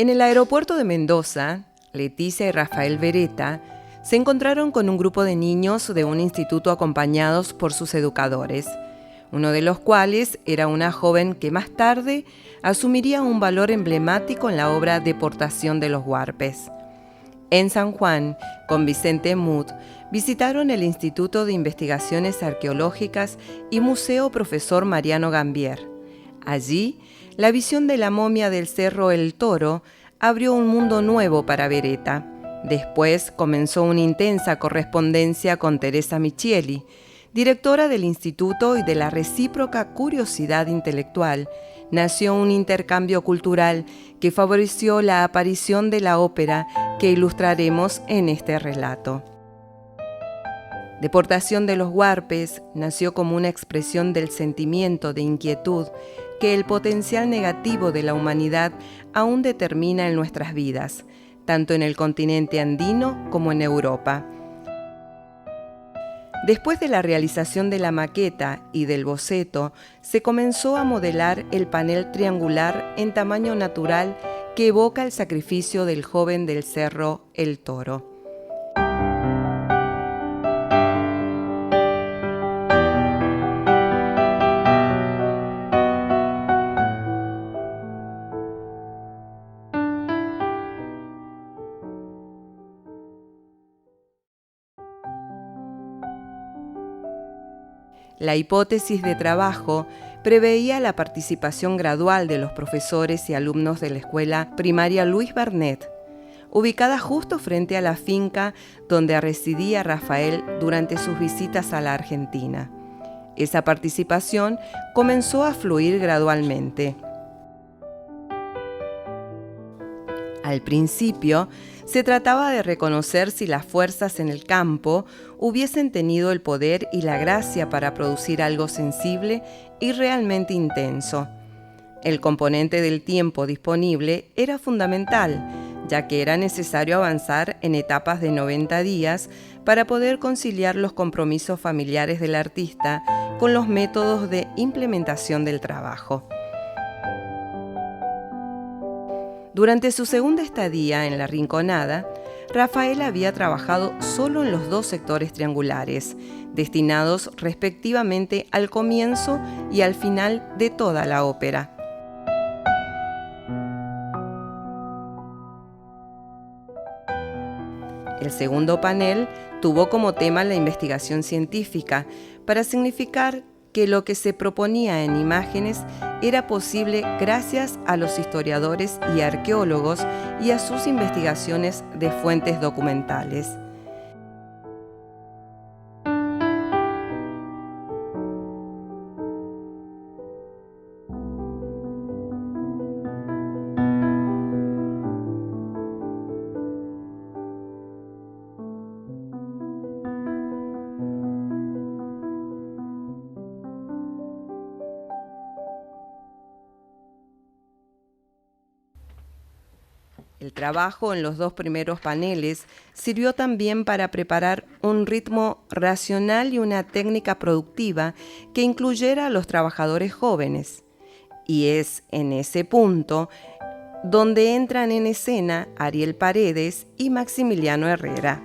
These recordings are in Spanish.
En el aeropuerto de Mendoza, Leticia y Rafael Beretta se encontraron con un grupo de niños de un instituto acompañados por sus educadores, uno de los cuales era una joven que más tarde asumiría un valor emblemático en la obra Deportación de los Huarpes. En San Juan, con Vicente Muth, visitaron el Instituto de Investigaciones Arqueológicas y Museo Profesor Mariano Gambier. Allí, la visión de la momia del Cerro El Toro abrió un mundo nuevo para Beretta. Después comenzó una intensa correspondencia con Teresa Michieli, directora del instituto, y de la recíproca curiosidad intelectual nació un intercambio cultural que favoreció la aparición de la ópera que ilustraremos en este relato. Deportación de los Huarpes nació como una expresión del sentimiento de inquietud que el potencial negativo de la humanidad aún determina en nuestras vidas, tanto en el continente andino como en Europa. Después de la realización de la maqueta y del boceto, se comenzó a modelar el panel triangular en tamaño natural que evoca el sacrificio del joven del Cerro El Toro. La hipótesis de trabajo preveía la participación gradual de los profesores y alumnos de la escuela primaria Luis Bernet, ubicada justo frente a la finca donde residía Rafael durante sus visitas a la Argentina. Esa participación comenzó a fluir gradualmente. Al principio, se trataba de reconocer si las fuerzas en el campo hubiesen tenido el poder y la gracia para producir algo sensible y realmente intenso. El componente del tiempo disponible era fundamental, ya que era necesario avanzar en etapas de 90 días para poder conciliar los compromisos familiares del artista con los métodos de implementación del trabajo. Durante su segunda estadía en La Rinconada, Rafael había trabajado solo en los dos sectores triangulares, destinados respectivamente al comienzo y al final de toda la ópera. El segundo panel tuvo como tema la investigación científica, para significar que lo que se proponía en imágenes era posible gracias a los historiadores y arqueólogos y a sus investigaciones de fuentes documentales. El trabajo en los dos primeros paneles sirvió también para preparar un ritmo racional y una técnica productiva que incluyera a los trabajadores jóvenes. Y es en ese punto donde entran en escena Ariel Paredes y Maximiliano Herrera.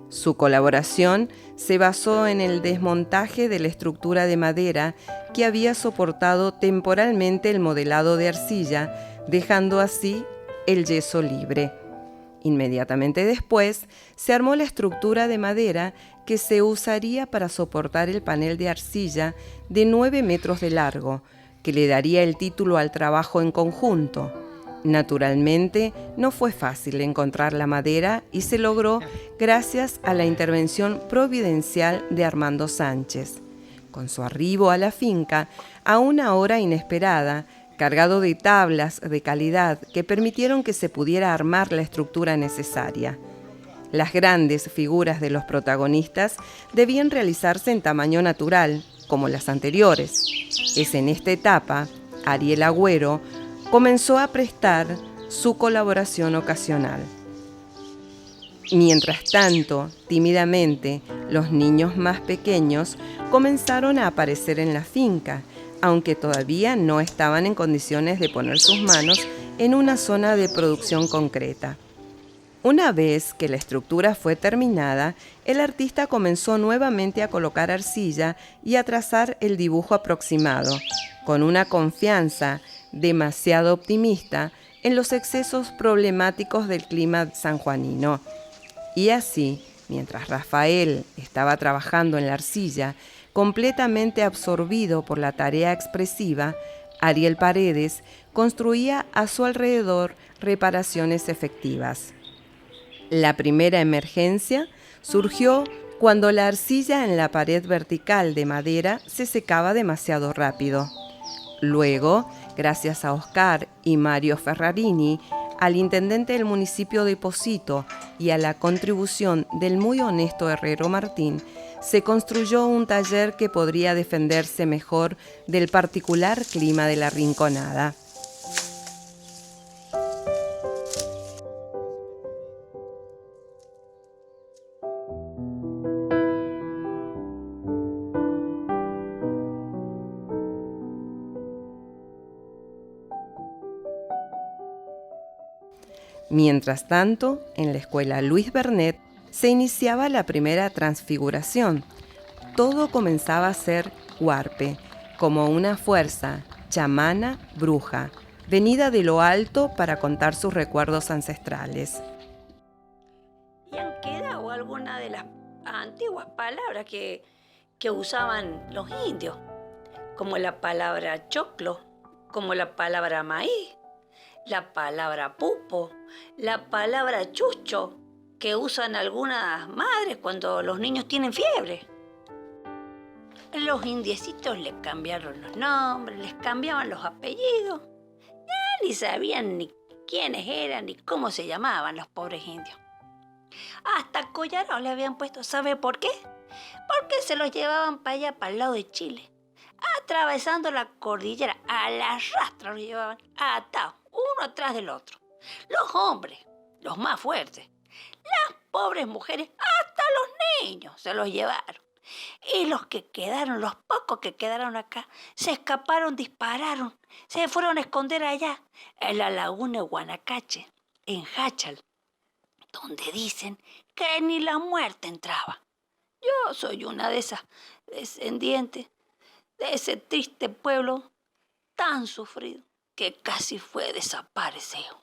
Su colaboración se basó en el desmontaje de la estructura de madera que había soportado temporalmente el modelado de arcilla, dejando así el yeso libre. Inmediatamente después, se armó la estructura de madera que se usaría para soportar el panel de arcilla de 9 metros de largo, que le daría el título al trabajo en conjunto. Naturalmente, no fue fácil encontrar la madera y se logró gracias a la intervención providencial de Armando Sánchez. Con su arribo a la finca, a una hora inesperada, cargado de tablas de calidad que permitieron que se pudiera armar la estructura necesaria. Las grandes figuras de los protagonistas debían realizarse en tamaño natural, como las anteriores. Es en esta etapa, Ariel Agüero comenzó a prestar su colaboración ocasional. Mientras tanto, tímidamente, los niños más pequeños comenzaron a aparecer en la finca, aunque todavía no estaban en condiciones de poner sus manos en una zona de producción concreta. Una vez que la estructura fue terminada, el artista comenzó nuevamente a colocar arcilla y a trazar el dibujo aproximado, con una confianza demasiado optimista en los excesos problemáticos del clima sanjuanino. Y así, mientras Rafael estaba trabajando en la arcilla, completamente absorbido por la tarea expresiva, Ariel Paredes construía a su alrededor reparaciones efectivas. La primera emergencia surgió cuando la arcilla en la pared vertical de madera se secaba demasiado rápido. Luego, gracias a Oscar y Mario Ferrarini, al intendente del municipio de Pocito y a la contribución del muy honesto herrero Martín, se construyó un taller que podría defenderse mejor del particular clima de la Rinconada. Mientras tanto, en la escuela Luis Bernet se iniciaba la primera transfiguración. Todo comenzaba a ser huarpe, como una fuerza chamana bruja, venida de lo alto para contar sus recuerdos ancestrales. ¿Y han quedado algunas de las antiguas palabras que usaban los indios? Como la palabra choclo, como la palabra maíz, la palabra pupo, la palabra chucho, que usan algunas madres cuando los niños tienen fiebre. Los indiecitos les cambiaron los nombres, les cambiaban los apellidos. Ya ni sabían ni quiénes eran ni cómo se llamaban los pobres indios. Hasta collarón le habían puesto. ¿Sabe por qué? Porque se los llevaban para allá, para el lado de Chile. Atravesando la cordillera, a la rastra los llevaban atados, uno atrás del otro. Los hombres, los más fuertes. Las pobres mujeres, hasta los niños se los llevaron. Y los que quedaron, los pocos que quedaron acá, se escaparon, dispararon, se fueron a esconder allá, en la laguna de Guanacache, en Jáchal, donde dicen que ni la muerte entraba. Yo soy una de esas descendientes de ese triste pueblo tan sufrido que casi fue desaparecido.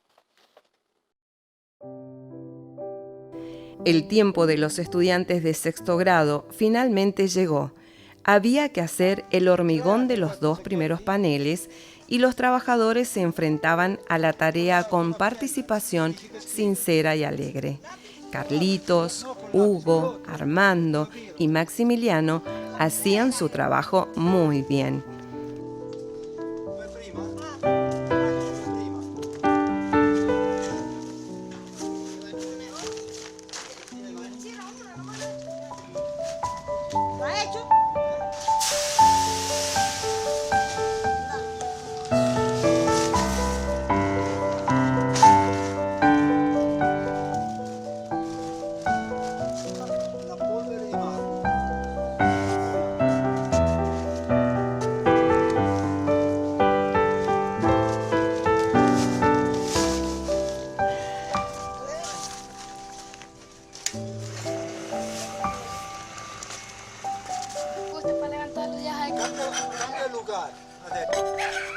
El tiempo de los estudiantes de sexto grado finalmente llegó. Había que hacer el hormigón de los 2 primeros paneles y los trabajadores se enfrentaban a la tarea con participación sincera y alegre. Carlitos, Hugo, Armando y Maximiliano hacían su trabajo muy bien.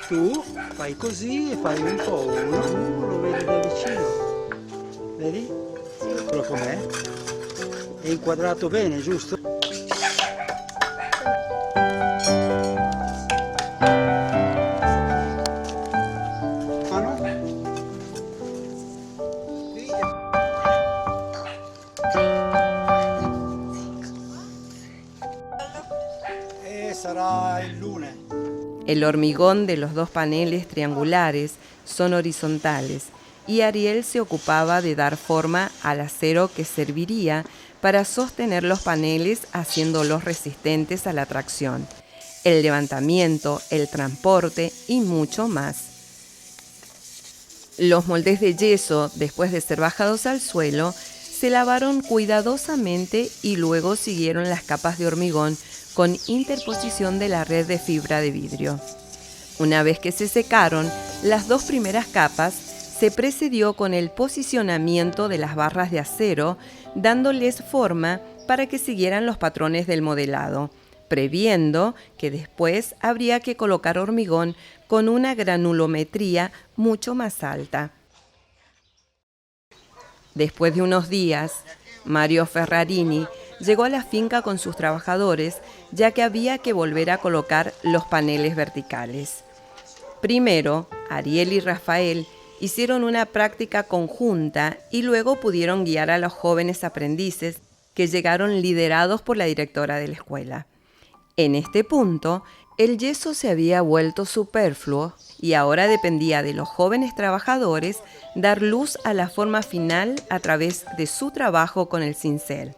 Tu fai così e fai un po' uno, lo vedi da vicino. Vedi? Eccolo com'è. È inquadrato bene, giusto? Sarà il lunes. El hormigón de los dos paneles triangulares son horizontales y Ariel se ocupaba de dar forma al acero que serviría para sostener los paneles haciéndolos resistentes a la tracción, el levantamiento, el transporte y mucho más. Los moldes de yeso, después de ser bajados al suelo, se lavaron cuidadosamente y luego siguieron las capas de hormigón con interposición de la red de fibra de vidrio. Una vez que se secaron, las dos primeras capas se precedió con el posicionamiento de las barras de acero, dándoles forma para que siguieran los patrones del modelado, previendo que después habría que colocar hormigón con una granulometría mucho más alta. Después de unos días, Mario Ferrarini llegó a la finca con sus trabajadores, ya que había que volver a colocar los paneles verticales. Primero, Ariel y Rafael hicieron una práctica conjunta y luego pudieron guiar a los jóvenes aprendices que llegaron liderados por la directora de la escuela. En este punto, el yeso se había vuelto superfluo y ahora dependía de los jóvenes trabajadores dar luz a la forma final a través de su trabajo con el cincel.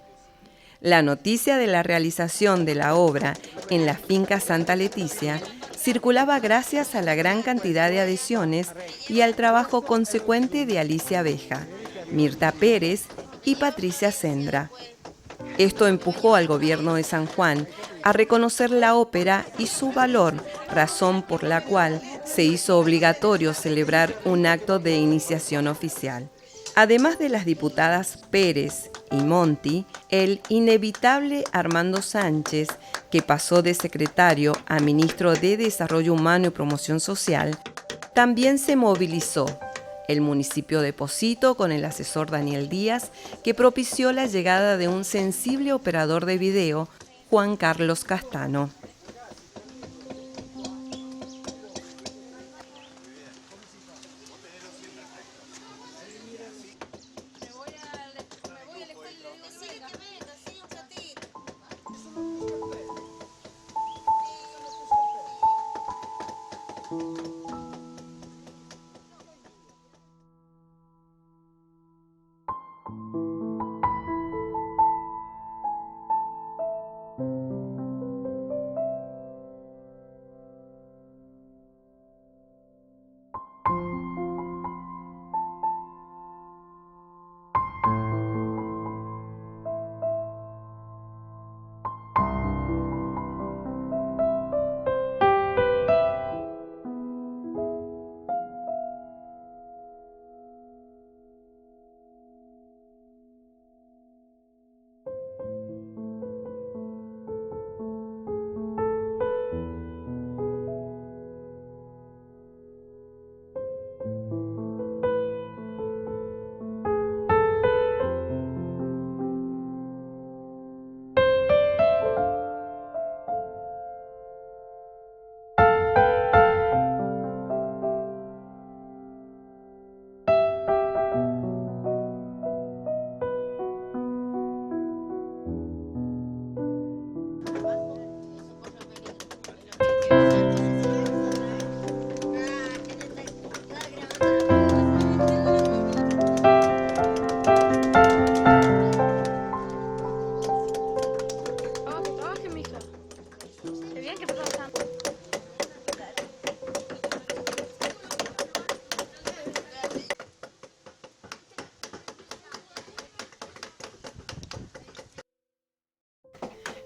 La noticia de la realización de la obra en la finca Santa Leticia circulaba gracias a la gran cantidad de adhesiones y al trabajo consecuente de Alicia Beja, Mirta Pérez y Patricia Sendra. Esto empujó al gobierno de San Juan a reconocer la ópera y su valor, razón por la cual se hizo obligatorio celebrar un acto de iniciación oficial. Además de las diputadas Pérez y Monti, el inevitable Armando Sánchez, que pasó de secretario a ministro de Desarrollo Humano y Promoción Social, también se movilizó. El municipio de Pocito con el asesor Daniel Díaz, que propició la llegada de un sensible operador de video, Juan Carlos Castano.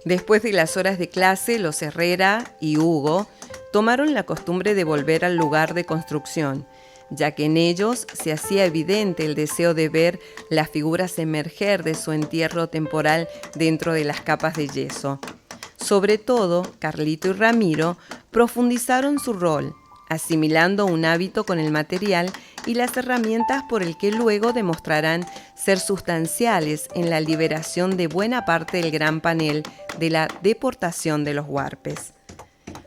Después de las horas de clase, los Herrera y Hugo tomaron la costumbre de volver al lugar de construcción, ya que en ellos se hacía evidente el deseo de ver las figuras emerger de su entierro temporal dentro de las capas de yeso. Sobre todo, Carlito y Ramiro profundizaron su rol, asimilando un hábito con el material y las herramientas por el que luego demostrarán ser sustanciales en la liberación de buena parte del gran panel de la deportación de los huarpes.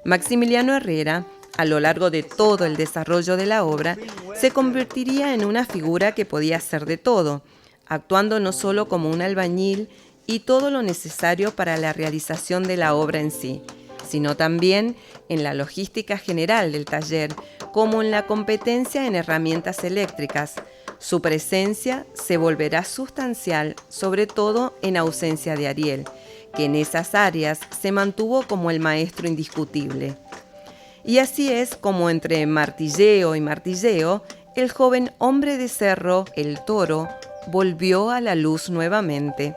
Maximiliano Herrera, a lo largo de todo el desarrollo de la obra, se convertiría en una figura que podía hacer de todo, actuando no solo como un albañil y todo lo necesario para la realización de la obra en sí, sino también en la logística general del taller, como en la competencia en herramientas eléctricas. Su presencia se volverá sustancial, sobre todo en ausencia de Ariel, que en esas áreas se mantuvo como el maestro indiscutible. Y así es como entre martilleo y martilleo, el joven hombre de cerro, el Toro, volvió a la luz nuevamente.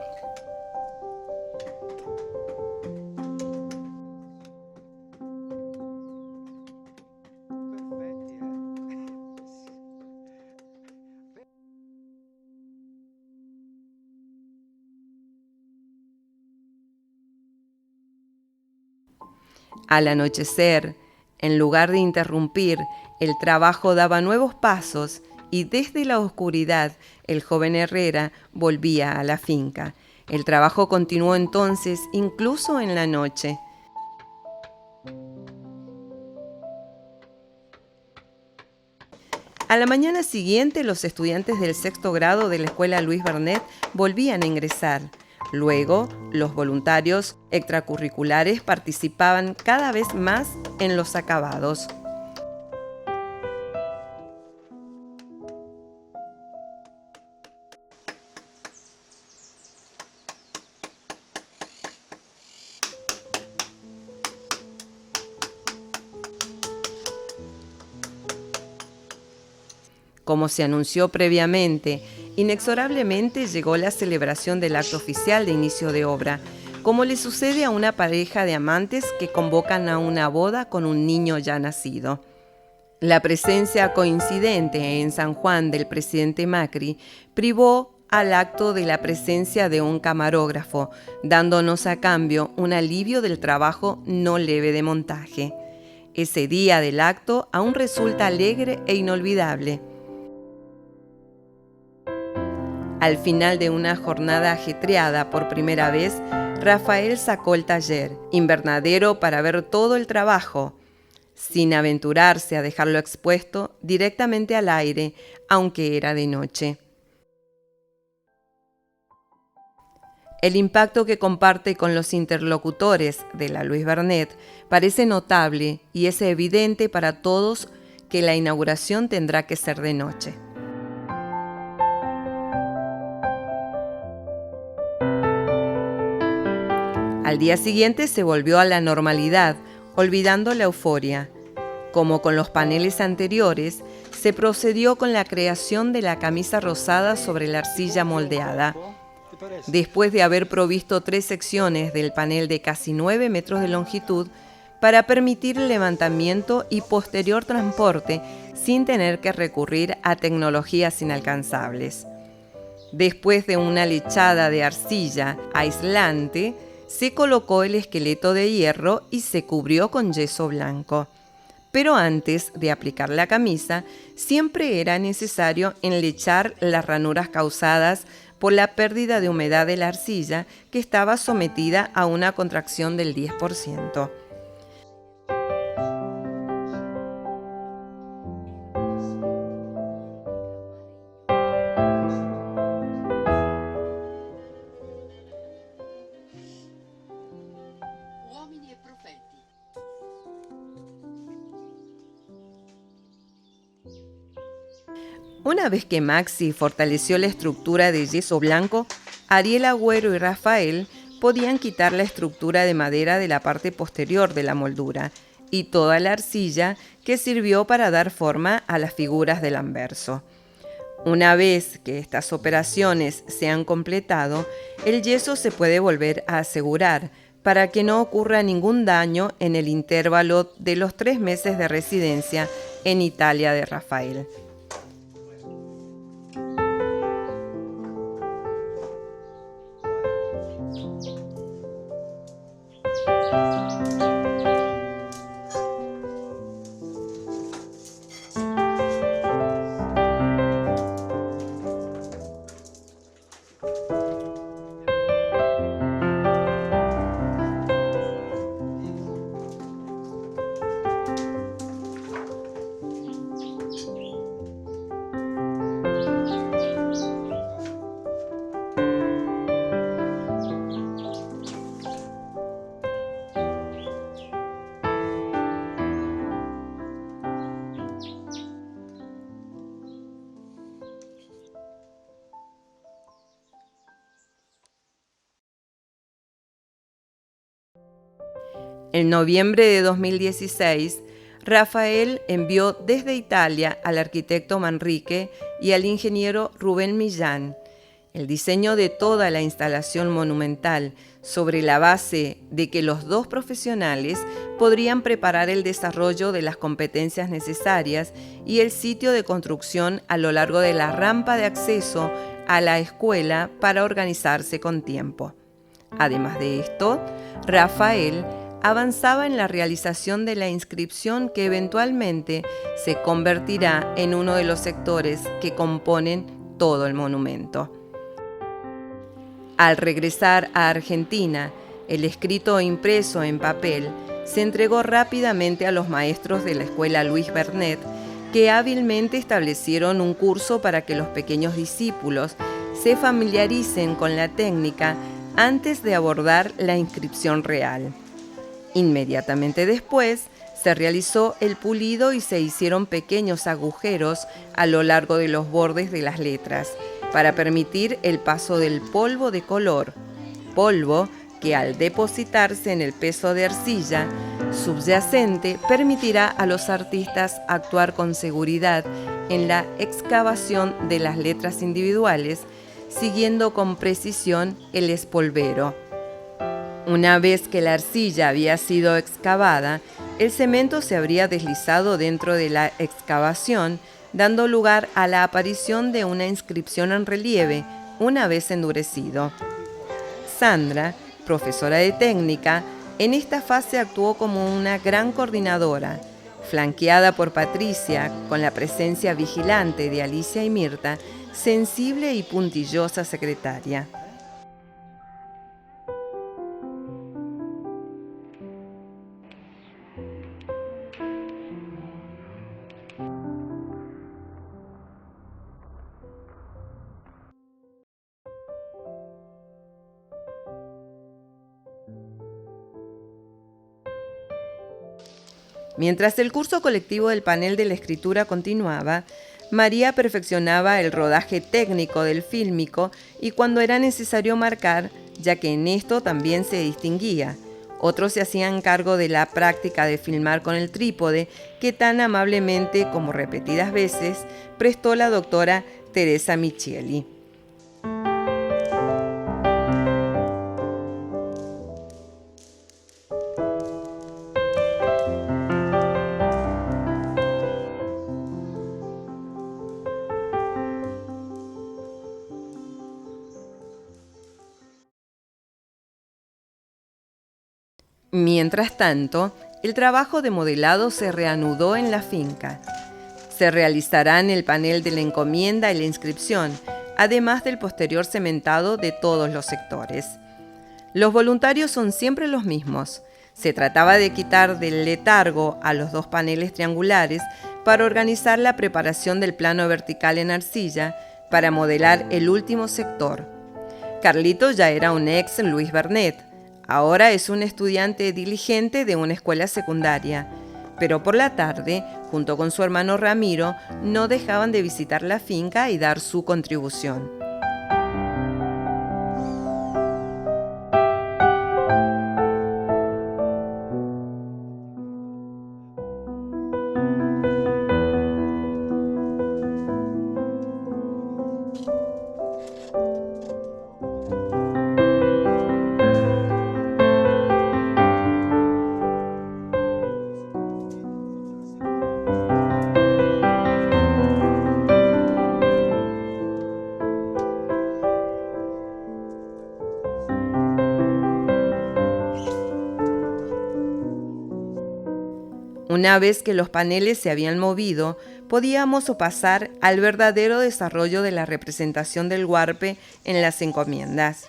Al anochecer, en lugar de interrumpir, el trabajo daba nuevos pasos y desde la oscuridad el joven Herrera volvía a la finca. El trabajo continuó entonces incluso en la noche. A la mañana siguiente, los estudiantes del sexto grado de la escuela Luis Bernet volvían a ingresar. Luego, los voluntarios extracurriculares participaban cada vez más en los acabados. Como se anunció previamente, inexorablemente llegó la celebración del acto oficial de inicio de obra, como le sucede a una pareja de amantes que convocan a una boda con un niño ya nacido. La presencia coincidente en San Juan del presidente Macri privó al acto de la presencia de un camarógrafo, dándonos a cambio un alivio del trabajo no leve de montaje. Ese día del acto aún resulta alegre e inolvidable. Al final de una jornada ajetreada por primera vez, Rafael sacó el taller, invernadero para ver todo el trabajo, sin aventurarse a dejarlo expuesto directamente al aire, aunque era de noche. El impacto que comparte con los interlocutores de la Luis Bernet parece notable y es evidente para todos que la inauguración tendrá que ser de noche. Al día siguiente se volvió a la normalidad, olvidando la euforia. Como con los paneles anteriores, se procedió con la creación de la camisa rosada sobre la arcilla moldeada. Después de haber provisto 3 secciones del panel de casi 9 metros de longitud, para permitir el levantamiento y posterior transporte sin tener que recurrir a tecnologías inalcanzables. Después de una lechada de arcilla aislante, se colocó el esqueleto de hierro y se cubrió con yeso blanco. Pero antes de aplicar la camisa, siempre era necesario enlechar las ranuras causadas por la pérdida de humedad de la arcilla, que estaba sometida a una contracción del 10%. Una vez que Maxi fortaleció la estructura de yeso blanco, Ariel Agüero y Rafael podían quitar la estructura de madera de la parte posterior de la moldura y toda la arcilla que sirvió para dar forma a las figuras del anverso. Una vez que estas operaciones se han completado, el yeso se puede volver a asegurar para que no ocurra ningún daño en el intervalo de los 3 meses de residencia en Italia de Rafael. En noviembre de 2016, Rafael envió desde Italia al arquitecto Manrique y al ingeniero Rubén Millán el diseño de toda la instalación monumental sobre la base de que los dos profesionales podrían preparar el desarrollo de las competencias necesarias y el sitio de construcción a lo largo de la rampa de acceso a la escuela para organizarse con tiempo. Además de esto, Rafael avanzaba en la realización de la inscripción que eventualmente se convertirá en uno de los sectores que componen todo el monumento. Al regresar a Argentina, el escrito impreso en papel se entregó rápidamente a los maestros de la escuela Luis Bernet, que hábilmente establecieron un curso para que los pequeños discípulos se familiaricen con la técnica antes de abordar la inscripción real. Inmediatamente después, se realizó el pulido y se hicieron pequeños agujeros a lo largo de los bordes de las letras, para permitir el paso del polvo de color, polvo que al depositarse en el peso de arcilla subyacente permitirá a los artistas actuar con seguridad en la excavación de las letras individuales, siguiendo con precisión el espolvero. Una vez que la arcilla había sido excavada, el cemento se habría deslizado dentro de la excavación, dando lugar a la aparición de una inscripción en relieve, una vez endurecido. Sandra, profesora de técnica, en esta fase actuó como una gran coordinadora, flanqueada por Patricia, con la presencia vigilante de Alicia y Mirta, sensible y puntillosa secretaria. Mientras el curso colectivo del panel de la escritura continuaba, María perfeccionaba el rodaje técnico del fílmico y cuando era necesario marcar, ya que en esto también se distinguía. Otros se hacían cargo de la práctica de filmar con el trípode que tan amablemente, como repetidas veces, prestó la doctora Teresa Michieli. Mientras tanto, el trabajo de modelado se reanudó en la finca. Se realizarán el panel de la encomienda y la inscripción, además del posterior cementado de todos los sectores. Los voluntarios son siempre los mismos. Se trataba de quitar del letargo a los dos paneles triangulares para organizar la preparación del plano vertical en arcilla para modelar el último sector. Carlito ya era un ex Luis Bernet. Ahora es un estudiante diligente de una escuela secundaria, pero por la tarde, junto con su hermano Ramiro, no dejaban de visitar la finca y dar su contribución. Una vez que los paneles se habían movido, podíamos pasar al verdadero desarrollo de la representación del huarpe en las encomiendas.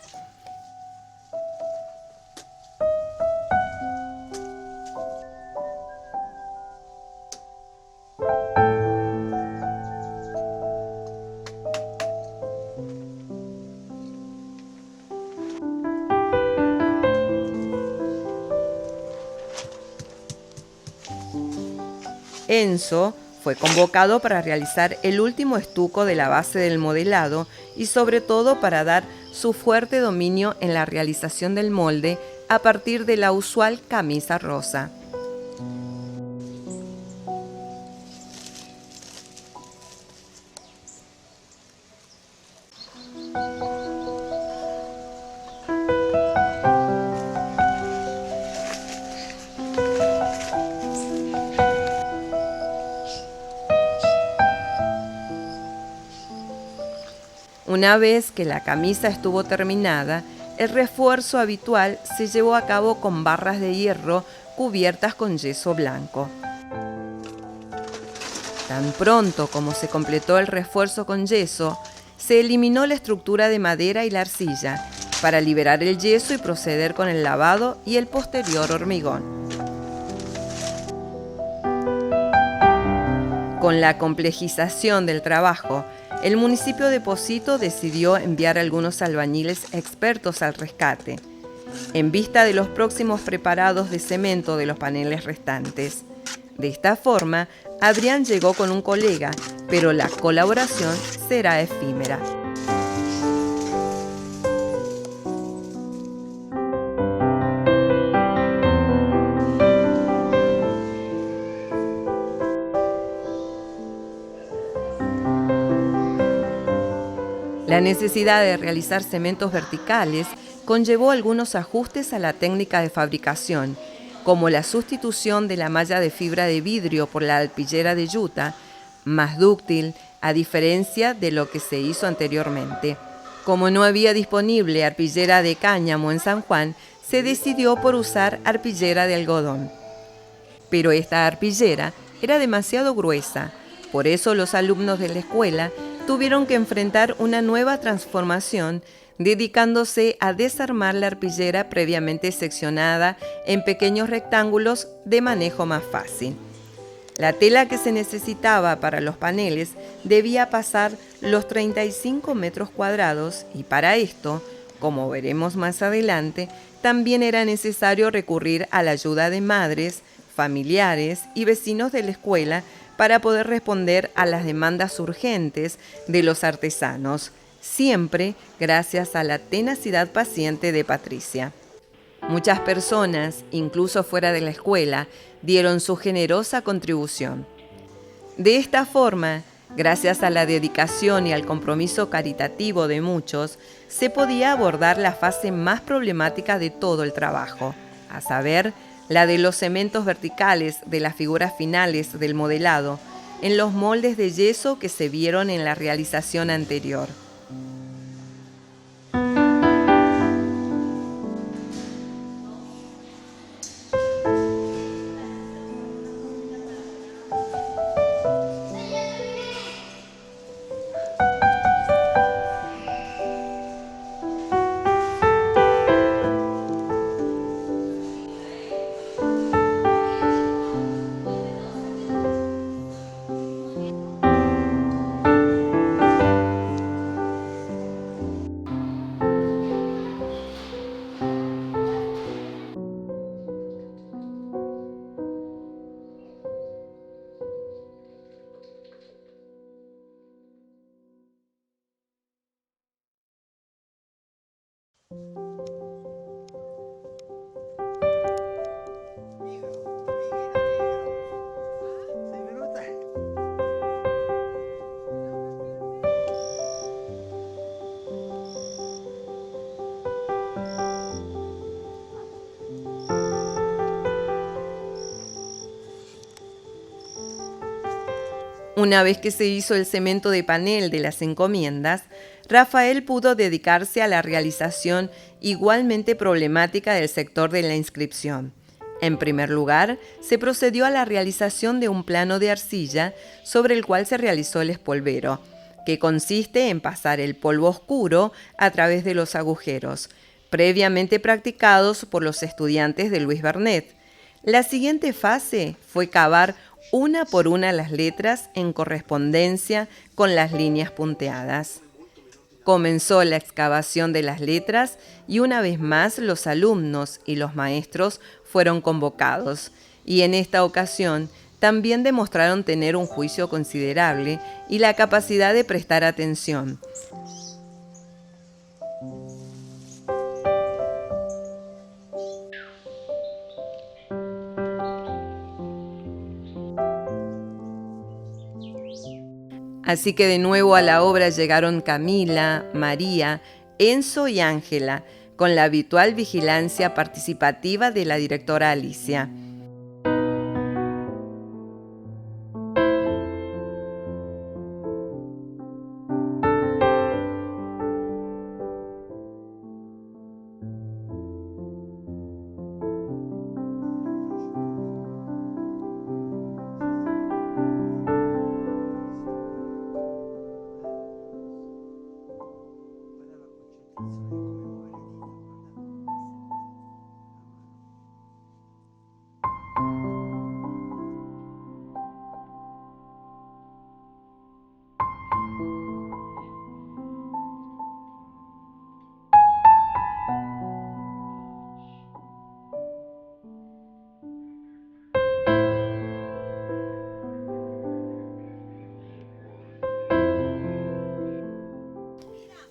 Enzo fue convocado para realizar el último estuco de la base del modelado y sobre todo para dar su fuerte dominio en la realización del molde a partir de la usual camisa rosa. Una vez que la camisa estuvo terminada, el refuerzo habitual se llevó a cabo con barras de hierro cubiertas con yeso blanco. Tan pronto como se completó el refuerzo con yeso, se eliminó la estructura de madera y la arcilla para liberar el yeso y proceder con el lavado y el posterior hormigón. Con la complejización del trabajo, el municipio de Pocito decidió enviar a algunos albañiles expertos al rescate, en vista de los próximos preparados de cemento de los paneles restantes. De esta forma, Adrián llegó con un colega, pero la colaboración será efímera. La necesidad de realizar cementos verticales conllevó algunos ajustes a la técnica de fabricación, como la sustitución de la malla de fibra de vidrio por la arpillera de yuta, más dúctil a diferencia de lo que se hizo anteriormente. Como no había disponible arpillera de cáñamo en San Juan, se decidió por usar arpillera de algodón. Pero esta arpillera era demasiado gruesa, por eso los alumnos de la escuela tuvieron que enfrentar una nueva transformación, dedicándose a desarmar la arpillera previamente seccionada en pequeños rectángulos de manejo más fácil. La tela que se necesitaba para los paneles debía pasar los 35 metros cuadrados y para esto, como veremos más adelante, también era necesario recurrir a la ayuda de madres, familiares y vecinos de la escuela para poder responder a las demandas urgentes de los artesanos, siempre gracias a la tenacidad paciente de Patricia. Muchas personas, incluso fuera de la escuela, dieron su generosa contribución. De esta forma, gracias a la dedicación y al compromiso caritativo de muchos, se podía abordar la fase más problemática de todo el trabajo, a saber, la de los cementos verticales de las figuras finales del modelado, en los moldes de yeso que se vieron en la realización anterior. Una vez que se hizo el cemento de panel de las encomiendas, Rafael pudo dedicarse a la realización igualmente problemática del sector de la inscripción. En primer lugar, se procedió a la realización de un plano de arcilla sobre el cual se realizó el espolvero, que consiste en pasar el polvo oscuro a través de los agujeros, previamente practicados por los estudiantes de Luis Bernet. La siguiente fase fue cavar una por una las letras en correspondencia con las líneas punteadas. Comenzó la excavación de las letras y una vez más los alumnos y los maestros fueron convocados y en esta ocasión también demostraron tener un juicio considerable y la capacidad de prestar atención. Así que de nuevo a la obra llegaron Camila, María, Enzo y Ángela, con la habitual vigilancia participativa de la directora Alicia.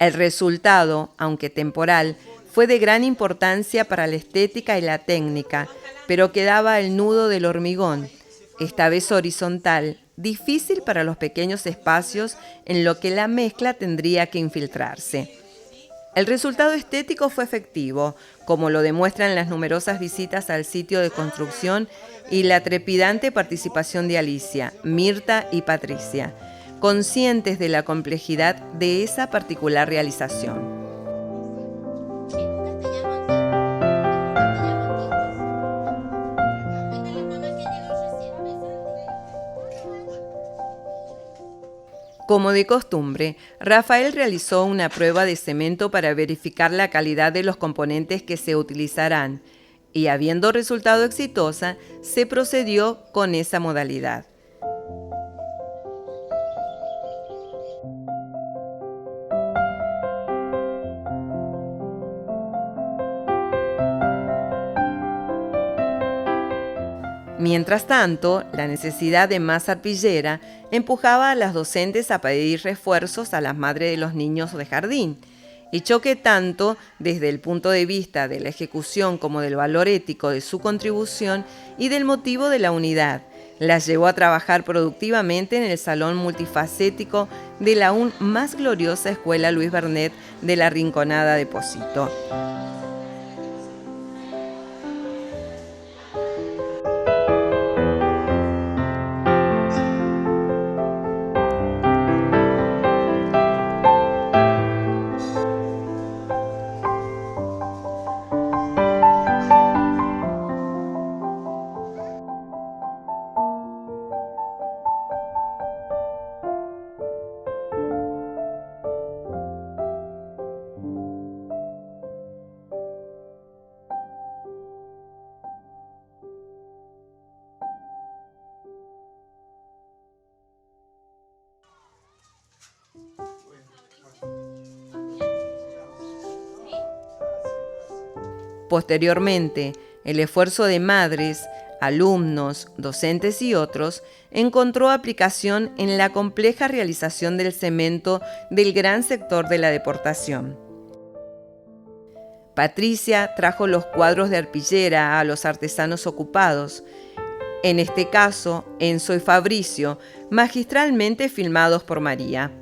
El resultado, aunque temporal, fue de gran importancia para la estética y la técnica, pero quedaba el nudo del hormigón, esta vez horizontal, difícil para los pequeños espacios en lo que la mezcla tendría que infiltrarse. El resultado estético fue efectivo, como lo demuestran las numerosas visitas al sitio de construcción y la trepidante participación de Alicia, Mirta y Patricia, conscientes de la complejidad de esa particular realización. Como de costumbre, Rafael realizó una prueba de cemento para verificar la calidad de los componentes que se utilizarán y, habiendo resultado exitosa, se procedió con esa modalidad. Mientras tanto, la necesidad de más arpillera empujaba a las docentes a pedir refuerzos a las madres de los niños de jardín, hecho que tanto desde el punto de vista de la ejecución como del valor ético de su contribución y del motivo de la unidad, las llevó a trabajar productivamente en el salón multifacético de la aún más gloriosa Escuela Luis Bernet de la Rinconada de Pocito. Posteriormente, el esfuerzo de madres, alumnos, docentes y otros encontró aplicación en la compleja realización del cemento del gran sector de la deportación. Patricia trajo los cuadros de arpillera a los artesanos ocupados, en este caso Enzo y Fabricio, magistralmente filmados por María.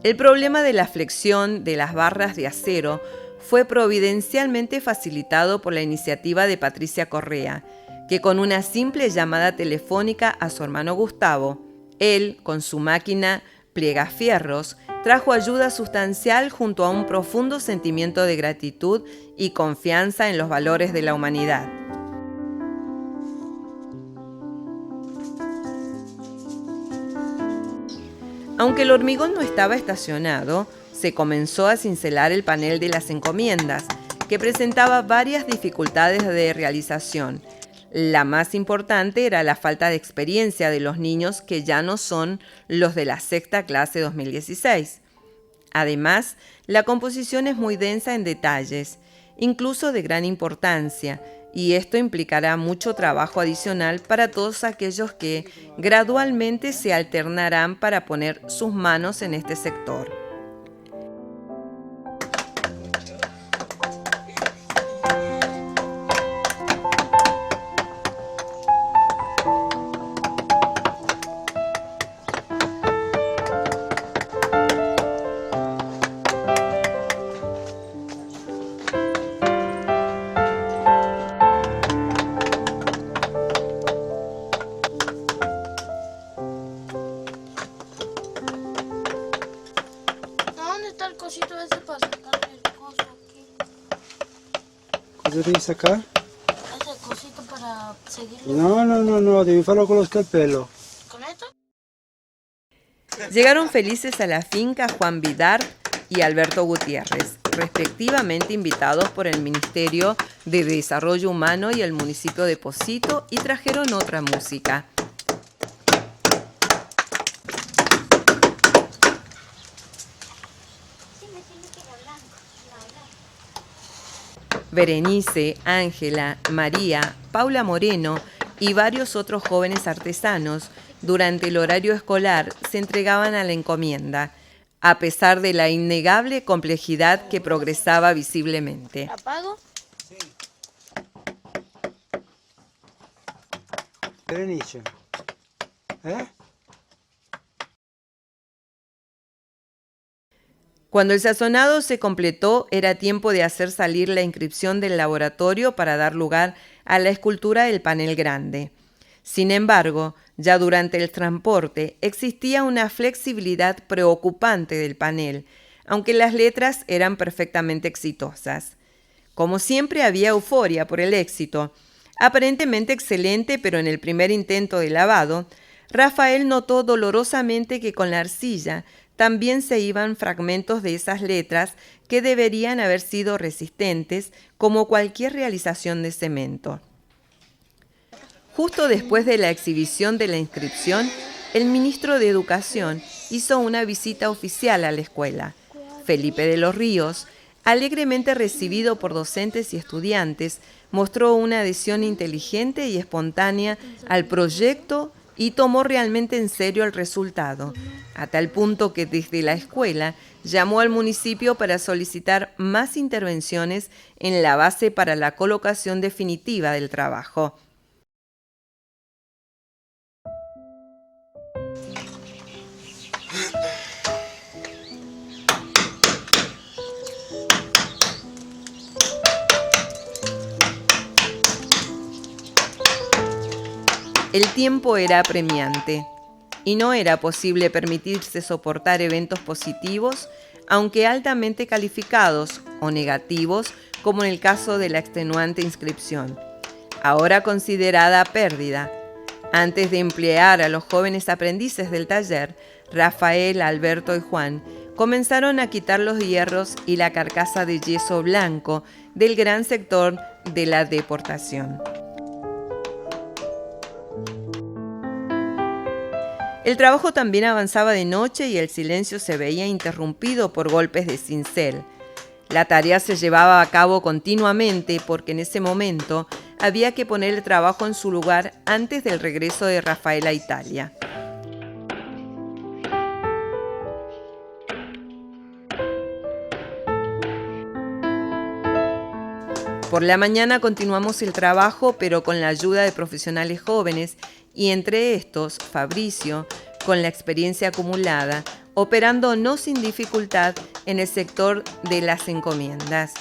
El problema de la flexión de las barras de acero fue providencialmente facilitado por la iniciativa de Patricia Correa, que con una simple llamada telefónica a su hermano Gustavo, él, con su máquina pliegafierros, trajo ayuda sustancial junto a un profundo sentimiento de gratitud y confianza en los valores de la humanidad. Aunque el hormigón no estaba estacionado, se comenzó a cincelar el panel de las encomiendas, que presentaba varias dificultades de realización. La más importante era la falta de experiencia de los niños, que ya no son los de la sexta clase 2016. Además, la composición es muy densa en detalles, incluso de gran importancia, y esto implicará mucho trabajo adicional para todos aquellos que gradualmente se alternarán para poner sus manos en este sector. ¿Dónde está el cosito ese para sacar el coso aquí? Cosa devi saccare? Ese cosito para seguirlo. No, devi farlo con lo scalpello. ¿Con esto? Llegaron felices a la finca Juan Vidart y Alberto Gutiérrez, respectivamente invitados por el Ministerio de Desarrollo Humano y el municipio de Pocito, y trajeron otra música. Berenice, Ángela, María, Paula Moreno y varios otros jóvenes artesanos, durante el horario escolar, se entregaban a la encomienda, a pesar de la innegable complejidad que progresaba visiblemente. ¿Apago? Berenice. Cuando el sazonado se completó, era tiempo de hacer salir la inscripción del laboratorio para dar lugar a la escultura del panel grande. Sin embargo, ya durante el transporte existía una flexibilidad preocupante del panel, aunque las letras eran perfectamente exitosas. Como siempre, había euforia por el éxito. Aparentemente excelente, pero en el primer intento de lavado, Rafael notó dolorosamente que con la arcilla también se iban fragmentos de esas letras que deberían haber sido resistentes como cualquier realización de cemento. Justo después de la exhibición de la inscripción, el ministro de Educación hizo una visita oficial a la escuela. Felipe de los Ríos, alegremente recibido por docentes y estudiantes, mostró una adhesión inteligente y espontánea al proyecto y tomó realmente en serio el resultado, a tal punto que desde la escuela llamó al municipio para solicitar más intervenciones en la base para la colocación definitiva del trabajo. El tiempo era apremiante y no era posible permitirse soportar eventos positivos, aunque altamente calificados, o negativos, como en el caso de la extenuante inscripción, ahora considerada pérdida. Antes de emplear a los jóvenes aprendices del taller, Rafael, Alberto y Juan comenzaron a quitar los hierros y la carcasa de yeso blanco del gran sector de la deportación. El trabajo también avanzaba de noche y el silencio se veía interrumpido por golpes de cincel. La tarea se llevaba a cabo continuamente porque en ese momento había que poner el trabajo en su lugar antes del regreso de Rafael a Italia. Por la mañana continuamos el trabajo, pero con la ayuda de profesionales jóvenes, y entre estos, Fabricio, con la experiencia acumulada, operando no sin dificultad en el sector de las encomiendas.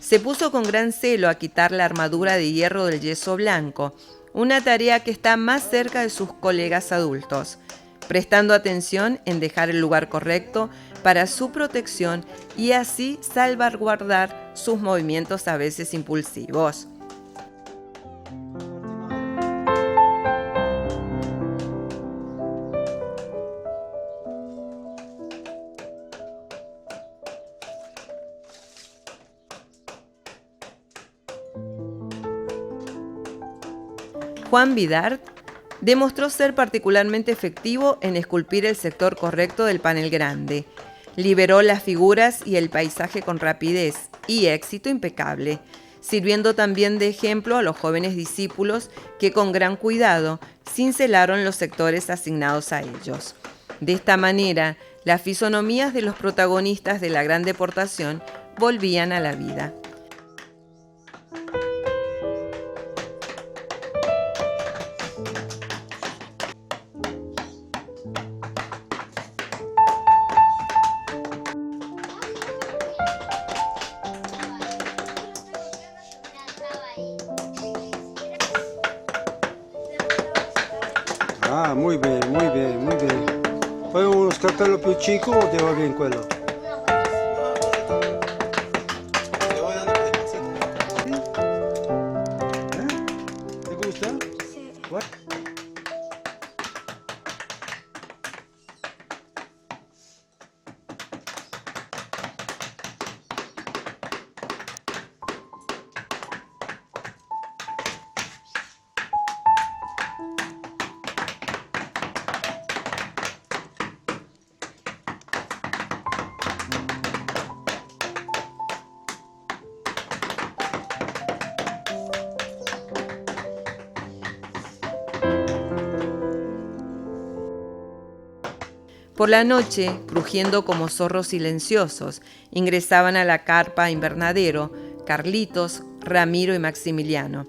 Se puso con gran celo a quitar la armadura de hierro del yeso blanco, una tarea que está más cerca de sus colegas adultos, prestando atención en dejar el lugar correcto para su protección y así salvaguardar sus movimientos a veces impulsivos. Juan Vidart demostró ser particularmente efectivo en esculpir el sector correcto del panel grande. Liberó las figuras y el paisaje con rapidez y éxito impecable, sirviendo también de ejemplo a los jóvenes discípulos que con gran cuidado cincelaron los sectores asignados a ellos. De esta manera, las fisonomías de los protagonistas de la gran deportación volvían a la vida. Ah, muy bien, muy bien, muy bien. Poi uno scalpello più chico o te va bien quello? ¿Te gusta? Sí. Por la noche, crujiendo como zorros silenciosos, ingresaban a la carpa invernadero Carlitos, Ramiro y Maximiliano.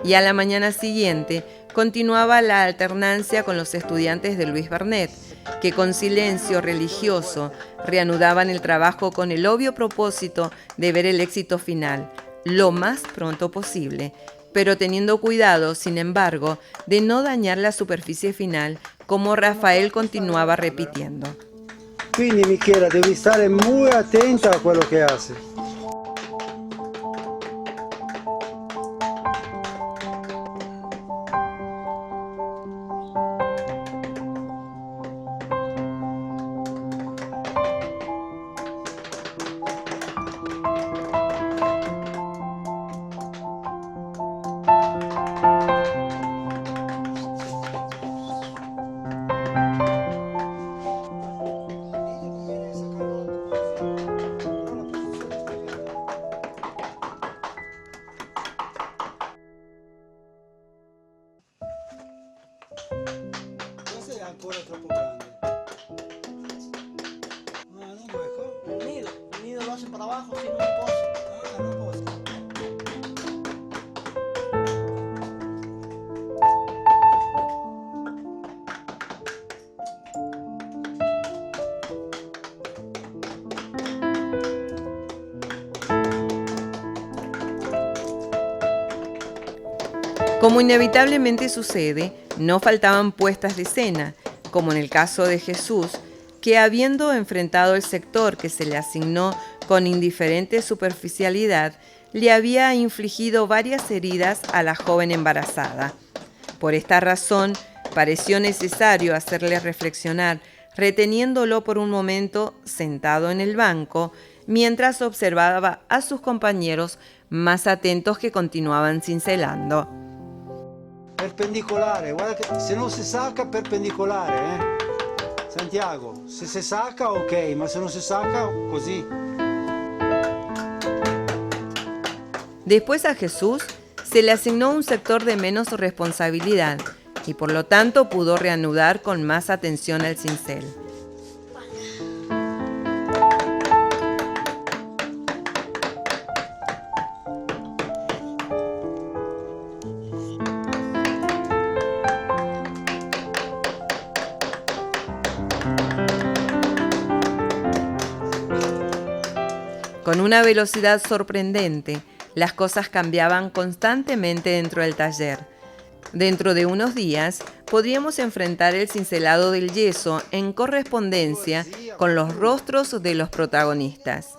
Y a la mañana siguiente continuaba la alternancia con los estudiantes de Luis Bernet, que con silencio religioso reanudaban el trabajo con el obvio propósito de ver el éxito final lo más pronto posible, pero teniendo cuidado, sin embargo, de no dañar la superficie final, como Rafael continuaba repitiendo. Quindi Michela devi stare muy attenta a quello che hace. Questo è ancora troppo grande. Ah, non hueco. El nido lo hacen para abajo, si no un pozo. Ah, non posso. Como inevitablemente sucede, no faltaban puestas de escena, como en el caso de Jesús, que habiendo enfrentado el sector que se le asignó con indiferente superficialidad, le había infligido varias heridas a la joven embarazada. Por esta razón, pareció necesario hacerle reflexionar, reteniéndolo por un momento sentado en el banco, mientras observaba a sus compañeros más atentos que continuaban cincelando. Perpendicolare, guarda che se non si sacca perpendicolare, Santiago, se si sacca ok, ma se non si sacca così. Después a Jesús se le asignó un sector de menos responsabilidad y por lo tanto pudo reanudar con más atención al cincel. Con una velocidad sorprendente, las cosas cambiaban constantemente dentro del taller. Dentro de unos días, podríamos enfrentar el cincelado del yeso en correspondencia con los rostros de los protagonistas.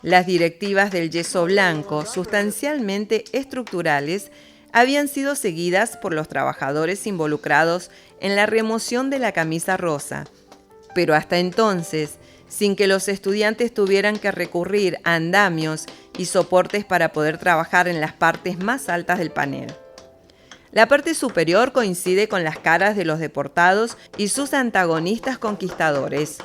Las directivas del yeso blanco, sustancialmente estructurales, habían sido seguidas por los trabajadores involucrados en la remoción de la camisa rosa, pero hasta entonces, sin que los estudiantes tuvieran que recurrir a andamios y soportes para poder trabajar en las partes más altas del panel. La parte superior coincide con las caras de los deportados y sus antagonistas conquistadores.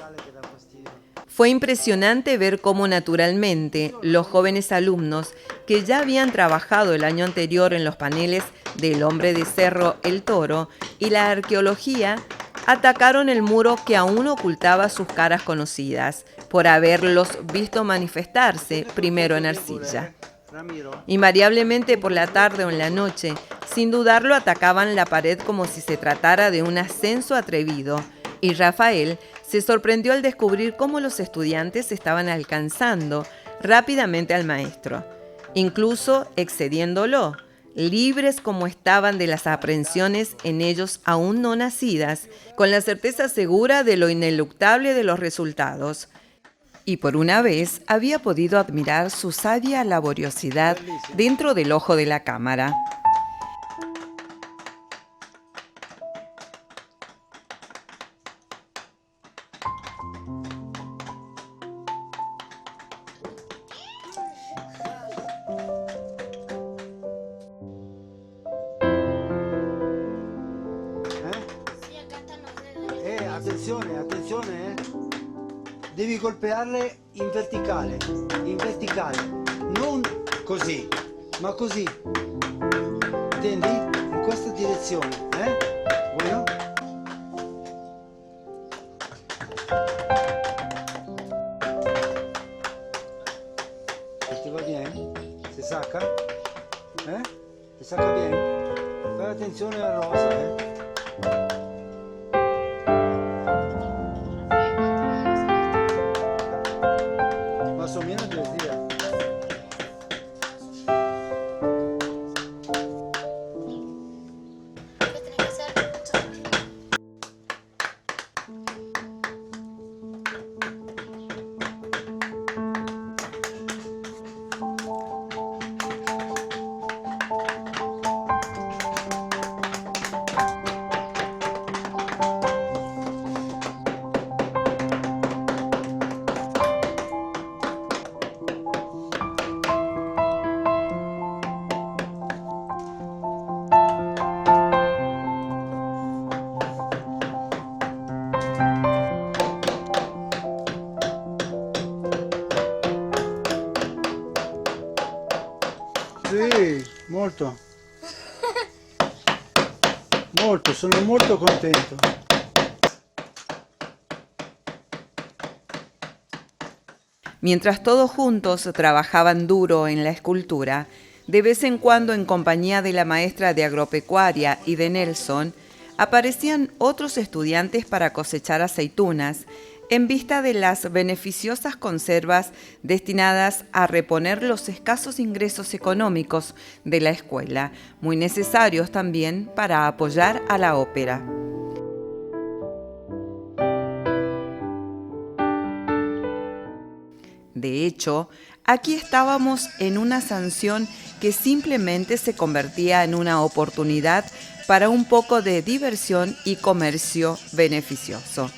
Fue impresionante ver cómo naturalmente los jóvenes alumnos que ya habían trabajado el año anterior en los paneles del Hombre de Cerro El Toro y la arqueología atacaron el muro que aún ocultaba sus caras conocidas por haberlos visto manifestarse primero en arcilla. Invariablemente por la tarde o en la noche, sin dudarlo atacaban la pared como si se tratara de un ascenso atrevido, y Rafael se sorprendió al descubrir cómo los estudiantes estaban alcanzando rápidamente al maestro, incluso excediéndolo, libres como estaban de las aprensiones en ellos aún no nacidas, con la certeza segura de lo ineluctable de los resultados. Y por una vez había podido admirar su sabia laboriosidad dentro del ojo de la cámara. Sí, acá están los dedos. Attenzione, attenzione, Devi colpearle in verticale, non così, ma così, intendi? In questa direzione, Bueno? ¿Te va bien? ¿Se saca? ¿Se saca bien? Fai attenzione alla rosa, Más o menos 3 días. ¿Qué tenés que hacer? Sì, molto. Molto, sono molto contento. Mientras todos juntos trabajaban duro en la escultura, de vez en cuando en compañía de la maestra de agropecuaria y de Nelson, aparecían otros estudiantes para cosechar aceitunas, en vista de las beneficiosas conservas destinadas a reponer los escasos ingresos económicos de la escuela, muy necesarios también para apoyar a la ópera. De hecho, aquí estábamos en una sanción que simplemente se convertía en una oportunidad para un poco de diversión y comercio beneficioso.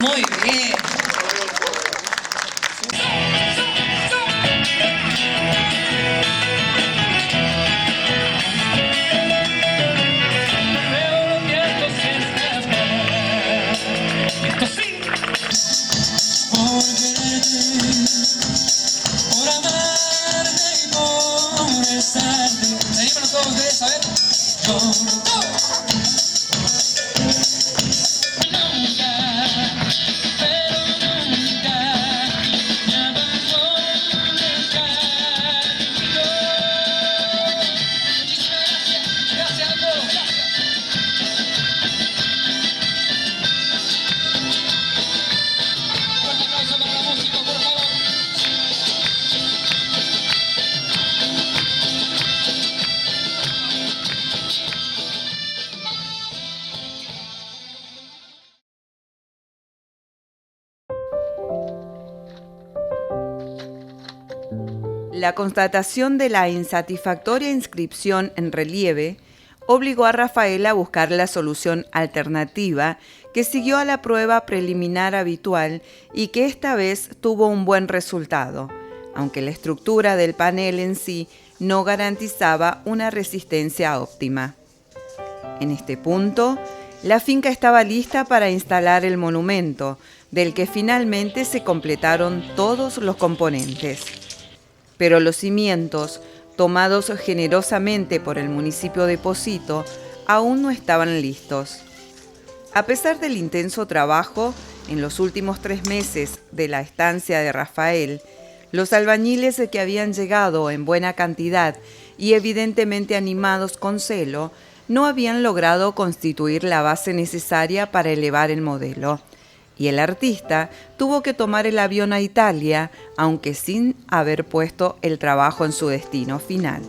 Muy bien. Por amarte y por besarte. Seguimos todos ustedes, a ver. Nunca, pero nunca me abandones, cariño. Muchísimas gracias. Gracias a todos. Gracias. Fuerte aplauso para la música, por favor. La constatación de la insatisfactoria inscripción en relieve obligó a Rafael a buscar la solución alternativa que siguió a la prueba preliminar habitual y que esta vez tuvo un buen resultado, aunque la estructura del panel en sí no garantizaba una resistencia óptima. En este punto, la finca estaba lista para instalar el monumento, del que finalmente se completaron todos los componentes. Pero los cimientos, tomados generosamente por el municipio de Pocito, aún no estaban listos. A pesar del intenso trabajo, en los últimos 3 meses de la estancia de Rafael, los albañiles que habían llegado en buena cantidad y evidentemente animados con celo, no habían logrado constituir la base necesaria para elevar el modelo. Y el artista tuvo que tomar el avión a Italia, aunque sin haber puesto el trabajo en su destino final.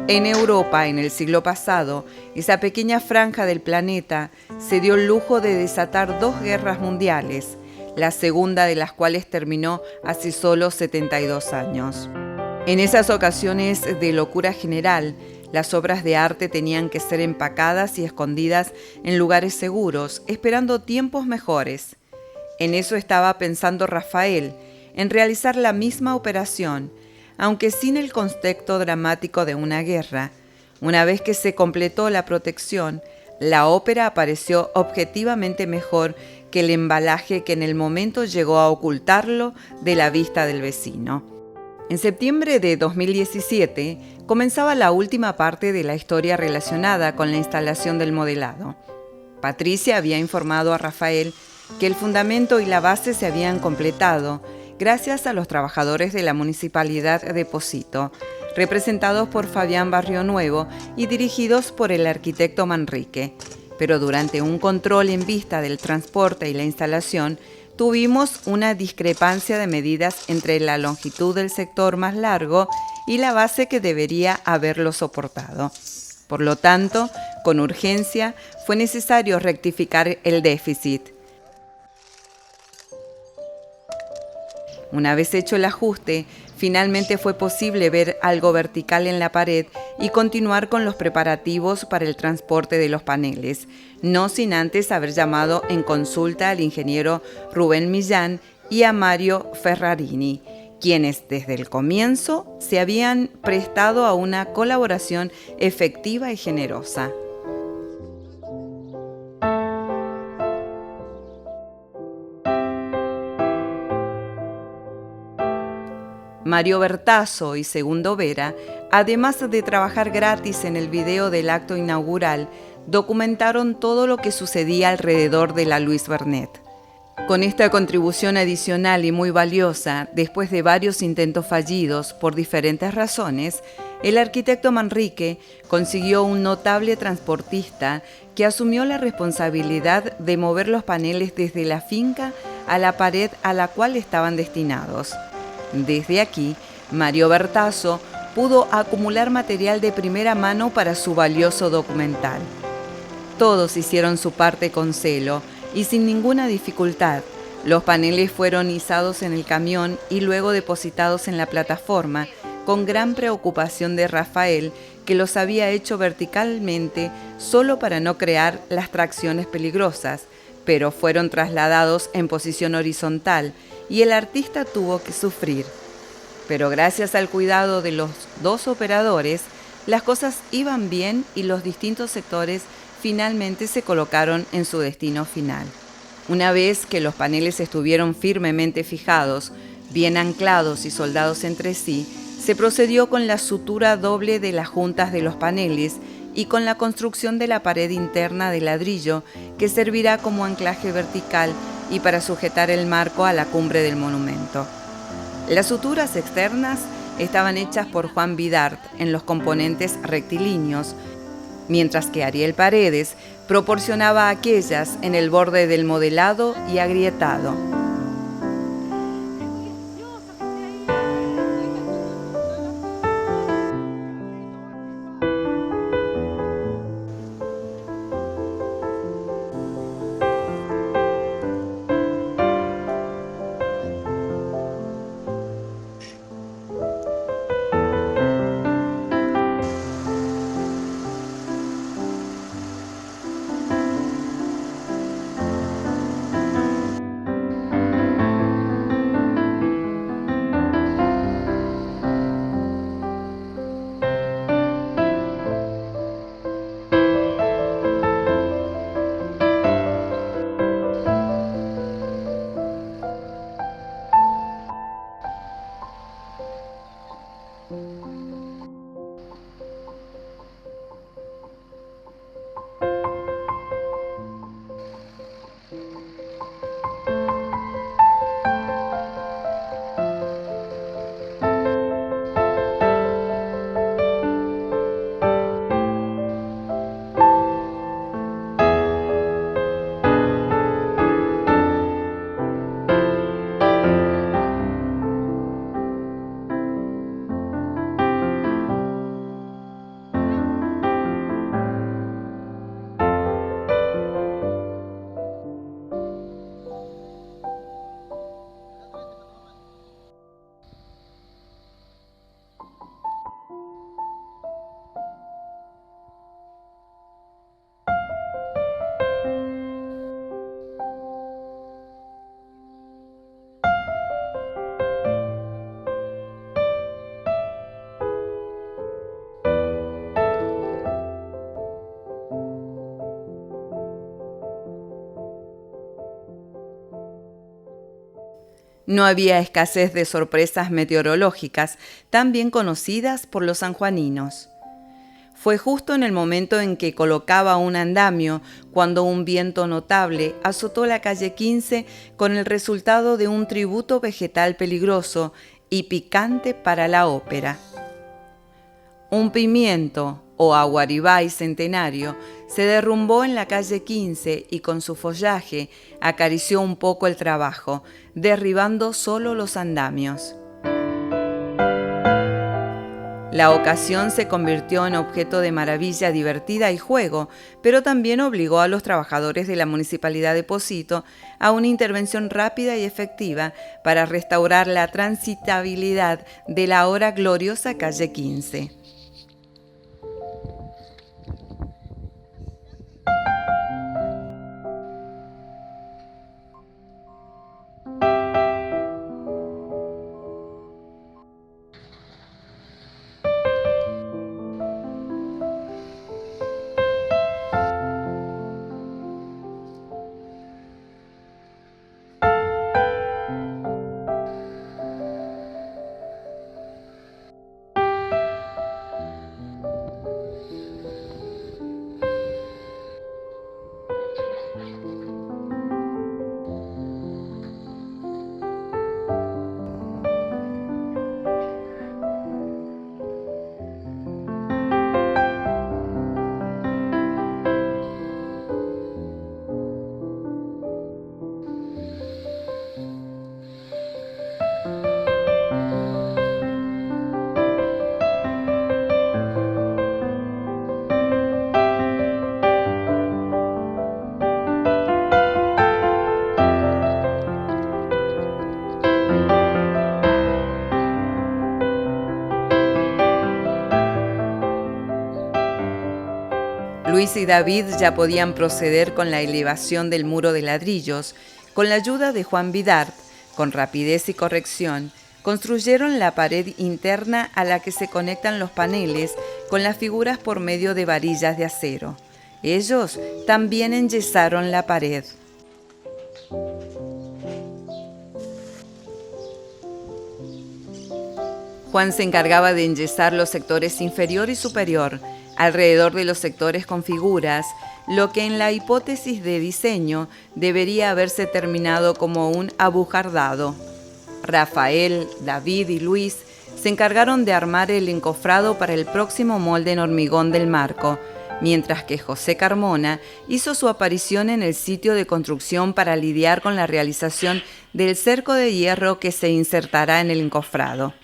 En Europa, en el siglo pasado, esa pequeña franja del planeta se dio el lujo de desatar 2 guerras mundiales, la segunda de las cuales terminó hace solo 72 años. En esas ocasiones de locura general, las obras de arte tenían que ser empacadas y escondidas en lugares seguros, esperando tiempos mejores. En eso estaba pensando Rafael, en realizar la misma operación, aunque sin el contexto dramático de una guerra. Una vez que se completó la protección, la ópera apareció objetivamente mejor que el embalaje que en el momento llegó a ocultarlo de la vista del vecino. En septiembre de 2017 comenzaba la última parte de la historia relacionada con la instalación del modelado. Patricia había informado a Rafael que el fundamento y la base se habían completado gracias a los trabajadores de la Municipalidad de Pocito, representados por Fabián Barrio Nuevo y dirigidos por el arquitecto Manrique. Pero durante un control en vista del transporte y la instalación, tuvimos una discrepancia de medidas entre la longitud del sector más largo y la base que debería haberlo soportado. Por lo tanto, con urgencia, fue necesario rectificar el déficit. Una vez hecho el ajuste, finalmente fue posible ver algo vertical en la pared y continuar con los preparativos para el transporte de los paneles, no sin antes haber llamado en consulta al ingeniero Rubén Millán y a Mario Ferrarini, quienes desde el comienzo se habían prestado a una colaboración efectiva y generosa. Mario Bertazo y Segundo Vera, además de trabajar gratis en el video del acto inaugural, documentaron todo lo que sucedía alrededor de la Luis Bernet. Con esta contribución adicional y muy valiosa, después de varios intentos fallidos por diferentes razones, el arquitecto Manrique consiguió un notable transportista que asumió la responsabilidad de mover los paneles desde la finca a la pared a la cual estaban destinados. Desde aquí, Mario Bertazo pudo acumular material de primera mano para su valioso documental. Todos hicieron su parte con celo y sin ninguna dificultad. Los paneles fueron izados en el camión y luego depositados en la plataforma, con gran preocupación de Rafael, que los había hecho verticalmente solo para no crear las tracciones peligrosas, pero fueron trasladados en posición horizontal y el artista tuvo que sufrir. Pero gracias al cuidado de los 2 operadores, las cosas iban bien y los distintos sectores finalmente se colocaron en su destino final. Una vez que los paneles estuvieron firmemente fijados, bien anclados y soldados entre sí, se procedió con la sutura doble de las juntas de los paneles y con la construcción de la pared interna de ladrillo que servirá como anclaje vertical y para sujetar el marco a la cumbre del monumento. Las suturas externas estaban hechas por Juan Vidart en los componentes rectilíneos, mientras que Ariel Paredes proporcionaba aquellas en el borde del modelado y agrietado. No había escasez de sorpresas meteorológicas tan bien conocidas por los sanjuaninos. Fue justo en el momento en que colocaba un andamio cuando un viento notable azotó la calle 15 con el resultado de un tributo vegetal peligroso y picante para la ópera. Un pimiento o aguaribay centenario se derrumbó en la calle 15 y con su follaje acarició un poco el trabajo, derribando solo los andamios. La ocasión se convirtió en objeto de maravilla divertida y juego, pero también obligó a los trabajadores de la Municipalidad de Pocito a una intervención rápida y efectiva para restaurar la transitabilidad de la ahora gloriosa calle 15. Luis y David ya podían proceder con la elevación del muro de ladrillos. Con la ayuda de Juan Vidart, con rapidez y corrección, construyeron la pared interna a la que se conectan los paneles con las figuras por medio de varillas de acero. Ellos también enyesaron la pared. Juan se encargaba de enyesar los sectores inferior y superior, alrededor de los sectores con figuras, lo que en la hipótesis de diseño debería haberse terminado como un abujardado. Rafael, David y Luis se encargaron de armar el encofrado para el próximo molde en hormigón del marco, mientras que José Carmona hizo su aparición en el sitio de construcción para lidiar con la realización del cerco de hierro que se insertará en el encofrado.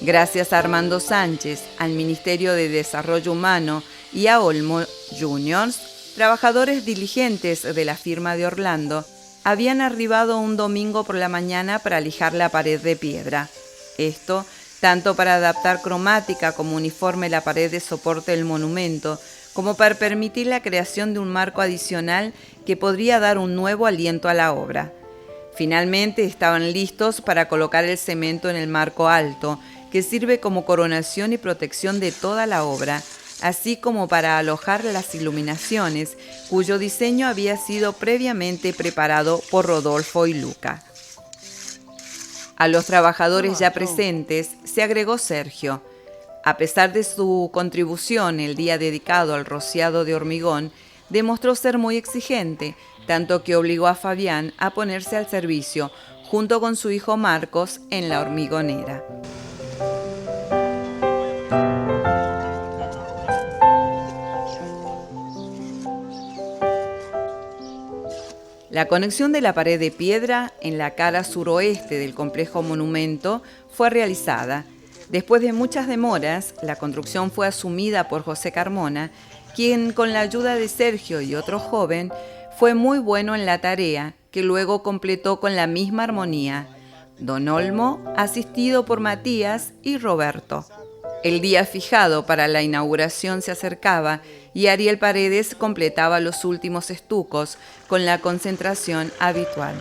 Gracias a Armando Sánchez, al Ministerio de Desarrollo Humano y a Olmo Juniors, trabajadores diligentes de la firma de Orlando, habían arribado un domingo por la mañana para lijar la pared de piedra. Esto, tanto para adaptar cromática como uniforme la pared de soporte del monumento, como para permitir la creación de un marco adicional que podría dar un nuevo aliento a la obra. Finalmente estaban listos para colocar el cemento en el marco alto, que sirve como coronación y protección de toda la obra, así como para alojar las iluminaciones, cuyo diseño había sido previamente preparado por Rodolfo y Luca. A los trabajadores ya presentes se agregó Sergio. A pesar de su contribución el día dedicado al rociado de hormigón, demostró ser muy exigente, tanto que obligó a Fabián a ponerse al servicio, junto con su hijo Marcos, en la hormigonera. La conexión de la pared de piedra en la cara suroeste del complejo monumento fue realizada. Después de muchas demoras, la construcción fue asumida por José Carmona, quien con la ayuda de Sergio y otro joven fue muy bueno en la tarea, que luego completó con la misma armonía. Don Olmo, asistido por Matías y Roberto. El día fijado para la inauguración se acercaba y Ariel Paredes completaba los últimos estucos con la concentración habitual.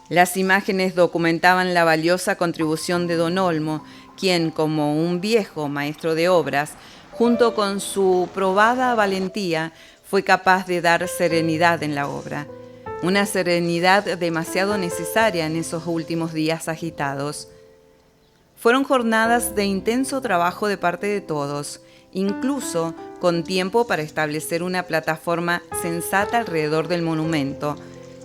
Las imágenes documentaban la valiosa contribución de Don Olmo, quien, como un viejo maestro de obras, junto con su probada valentía, fue capaz de dar serenidad en la obra. Una serenidad demasiado necesaria en esos últimos días agitados. Fueron jornadas de intenso trabajo de parte de todos, incluso con tiempo para establecer una plataforma sensata alrededor del monumento,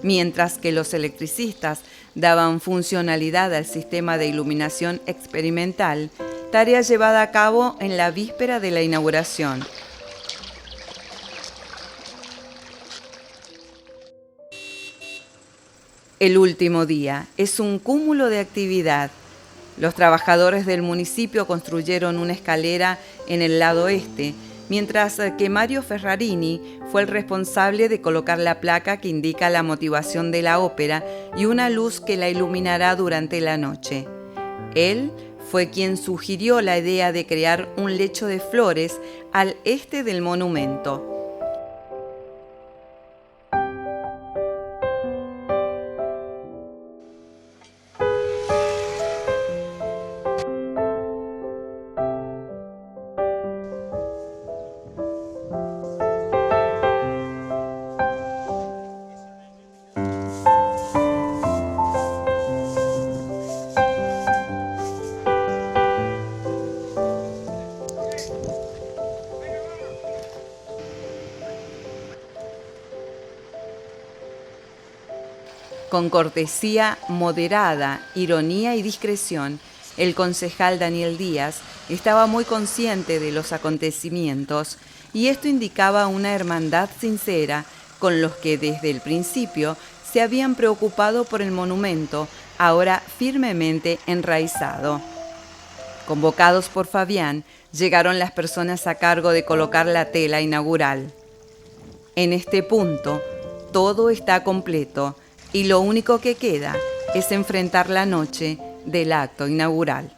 mientras que los electricistas daban funcionalidad al sistema de iluminación experimental, tarea llevada a cabo en la víspera de la inauguración. El último día es un cúmulo de actividad. Los trabajadores del municipio construyeron una escalera en el lado este, mientras que Mario Ferrarini fue el responsable de colocar la placa que indica la motivación de la ópera y una luz que la iluminará durante la noche. Él fue quien sugirió la idea de crear un lecho de flores al este del monumento. Con cortesía moderada, ironía y discreción, el concejal Daniel Díaz estaba muy consciente de los acontecimientos y esto indicaba una hermandad sincera con los que desde el principio se habían preocupado por el monumento, ahora firmemente enraizado. Convocados por Fabián, llegaron las personas a cargo de colocar la tela inaugural. En este punto, todo está completo, y lo único que queda es enfrentar la noche del acto inaugural.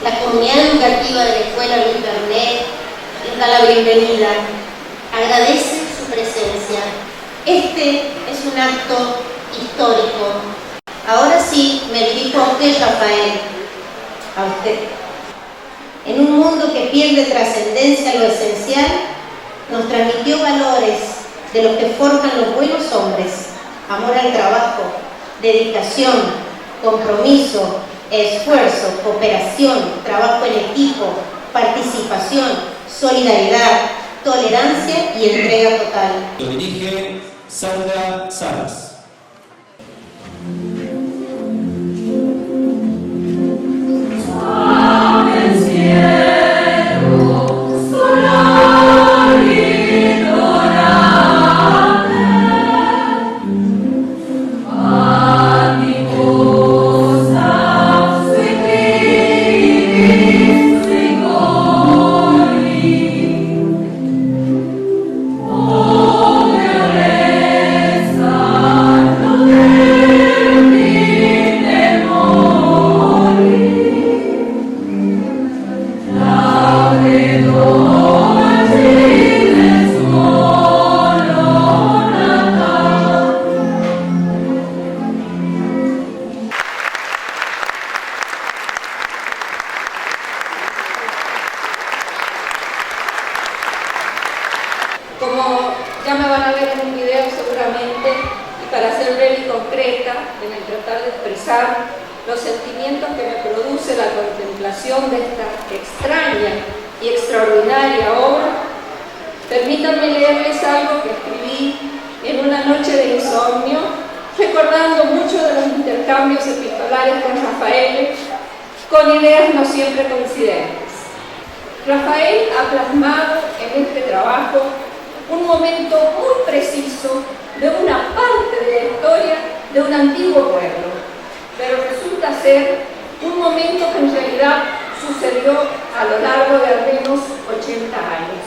La comunidad educativa de la Escuela Luis Bernet les da la bienvenida, agradece su presencia. Este es un acto histórico. Ahora sí, me dirijo a usted, Rafael, a usted. En un mundo que pierde trascendencia a lo esencial, nos transmitió valores de los que forjan los buenos hombres: amor al trabajo, dedicación, compromiso, esfuerzo, cooperación, trabajo en equipo, participación, solidaridad, tolerancia y entrega total. Lo dirige Sandra Salas. Oh, Teresa. la contemplación de esta extraña y extraordinaria obra, permítanme leerles algo que escribí en una noche de insomnio, recordando muchos de los intercambios epistolares con Rafael, con ideas no siempre coincidentes. Rafael ha plasmado en este trabajo un momento muy preciso de una parte de la historia de un antiguo pueblo, pero resulta ser un momento que en realidad sucedió a lo largo de al menos 80 años.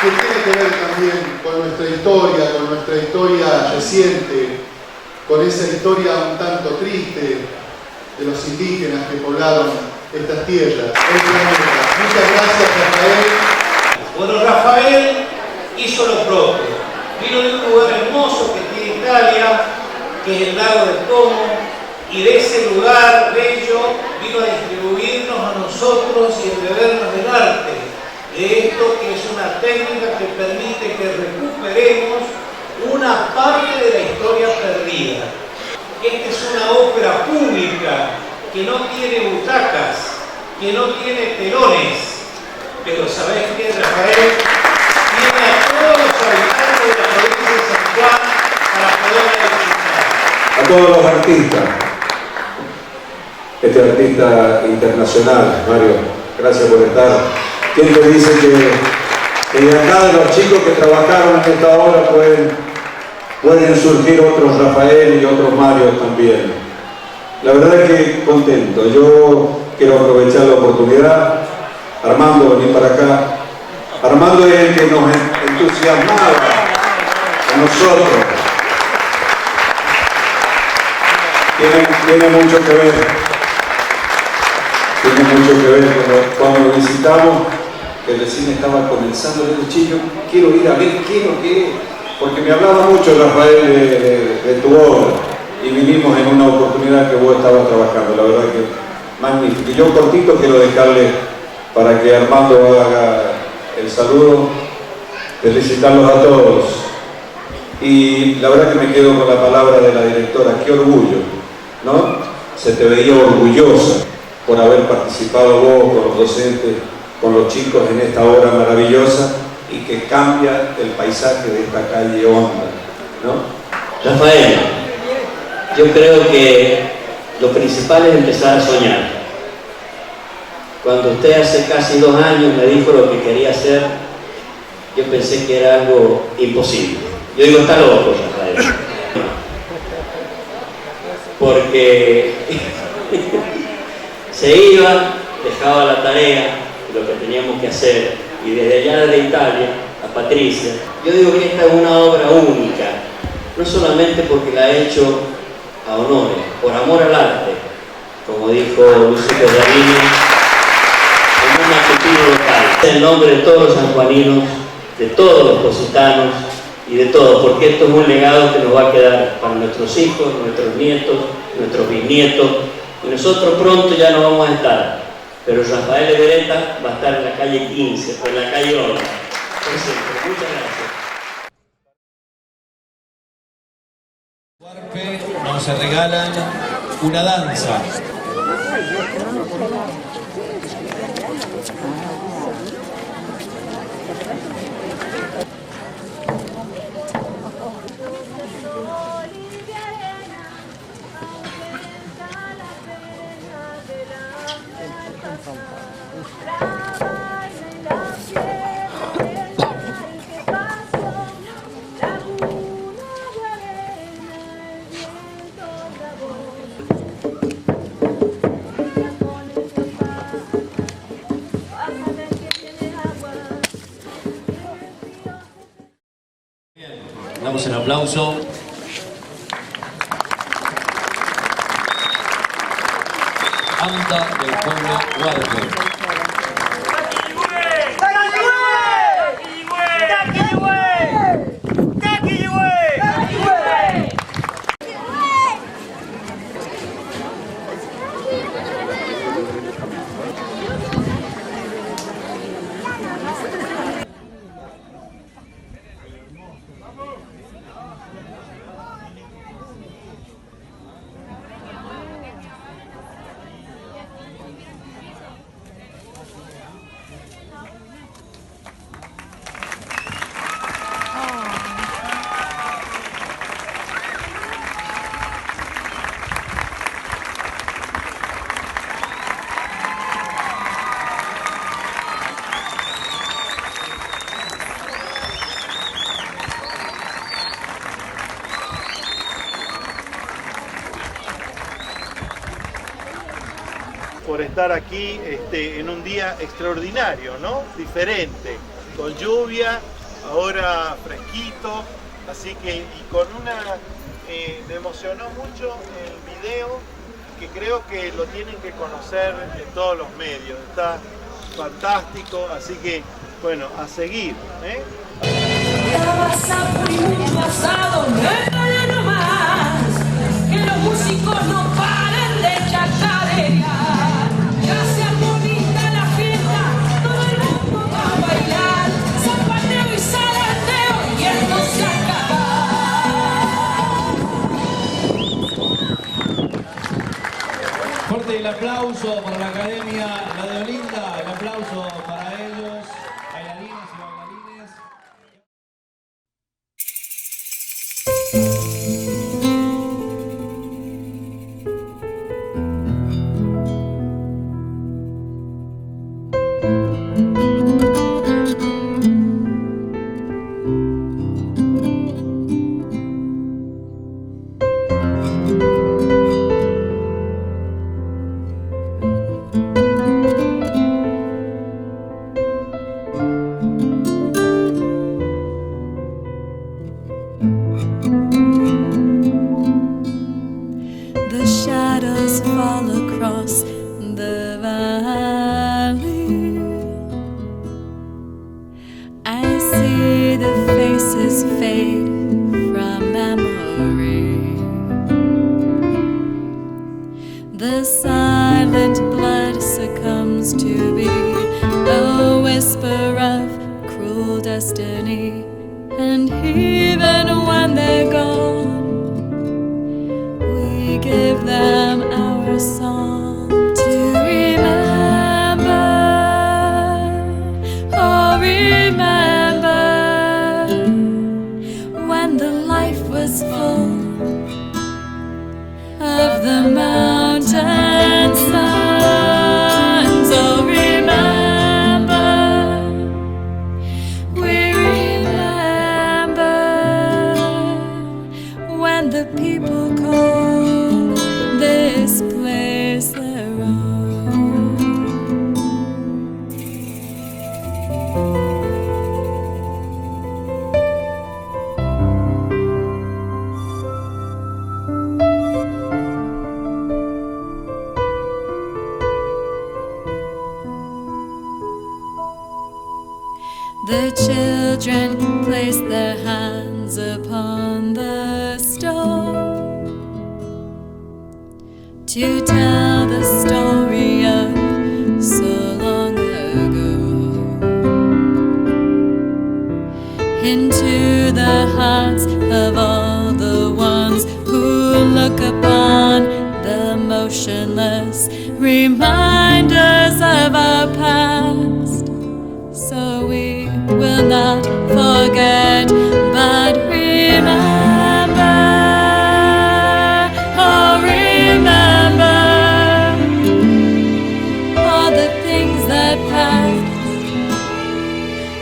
Que tiene que ver también con nuestra historia reciente, con esa historia un tanto triste de los indígenas que poblaron estas tierras. Muchas gracias, Rafael. Bueno, Rafael hizo lo propio. Vino de un lugar hermoso que tiene Italia, que es el lago de Como, y de ese lugar bello vino a distribuirnos a nosotros y a bebernos del arte, de esto que es una técnica que permite que recuperemos una parte de la historia perdida. Esta es una ópera pública que no tiene butacas, que no tiene telones, pero ¿sabés qué, Rafael? Tiene a todos los habitantes de la provincia de San Juan para poder visitar. A todos los artistas, este artista internacional, Mario, gracias por estar. ¿Quién te dice que de acá de los chicos que trabajaron en esta obra pueden surgir otros Rafael y otros Mario también? La verdad es que contento. Yo quiero aprovechar la oportunidad. Armando, vení para acá. Armando es el que nos entusiasmaba a nosotros. Tiene mucho que ver. Tiene mucho que ver cuando lo visitamos, que recién estaba comenzando el cuchillo. Quiero ir a ver qué es lo que es, porque me hablaba mucho Rafael de tu obra y vinimos en una oportunidad que vos estabas trabajando. La verdad que magnífico. Y yo cortito quiero dejarle para que Armando haga el saludo, felicitarlos a todos. Y la verdad que me quedo con la palabra de la directora, qué orgullo, ¿no? Se te veía orgullosa por haber participado vos con los docentes, con los chicos en esta obra maravillosa y que cambia el paisaje de esta calle Honda, ¿no? Rafael, yo creo que lo principal es empezar a soñar. Cuando usted hace casi 2 años me dijo lo que quería hacer, yo pensé que era algo imposible. Yo digo, está loco, Rafael. Porque se iba, dejaba la tarea, lo que teníamos que hacer, y desde allá de Italia, a Patricia, yo digo que esta es una obra única, no solamente porque la ha hecho a honores, por amor al arte, como dijo Luisito Darini, en un apellido local, en nombre de todos los sanjuaninos, de todos los positanos y de todos, porque esto es un legado que nos va a quedar para nuestros hijos, nuestros nietos, nuestros bisnietos, y nosotros pronto ya no vamos a estar, pero Rafael Everetta va a estar en la calle 15, o en la calle 11. Muchas gracias. Nos regalan una danza. Damos el aplauso. AMTA del pueblo Huarpe. por estar aquí en un día extraordinario, ¿no? Diferente, con lluvia, ahora fresquito, así que me emocionó mucho el video, que creo que lo tienen que conocer en todos los medios, está fantástico, así que bueno, a seguir, ¿eh? Ya vas a por un pasado, no más, que los músicos no paren de chacarear, ya sea bonita la fiesta, todo el mundo va a bailar, zapateo y zarandeo y esto se acaba. Fuerte el aplauso para la Academia La de Olinda, el aplauso para ellos, bailarines y bailarines. The shadows fall across the valley. I see the faces fade from memory. The silent blood succumbs to be a whisper of cruel destiny. And even when they're gone, we give them our song to remember. Oh, remember when the life was full of the mountain suns. Oh, remember, we remember when the people call this place their own. The children place their hands upon the stone to tell the story of so long ago. Into the hearts of all the ones who look upon the motionless reminders of our past. So we will not forget, but remember. Oh, remember all the things that passed,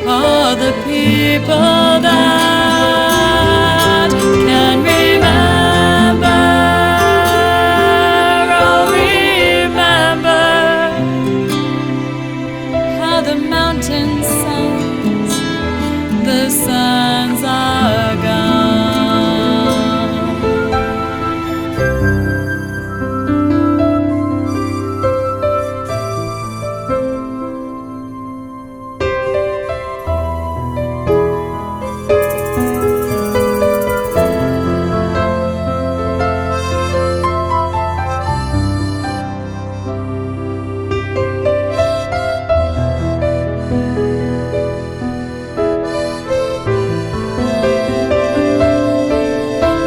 all the people that can remember. Oh, remember how the mountain suns, the suns are gone.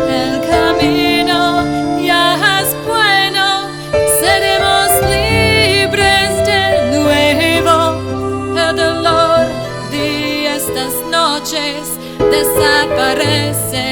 El camino ya es bueno, seremos libres de nuevo. El dolor de estas noches desaparece.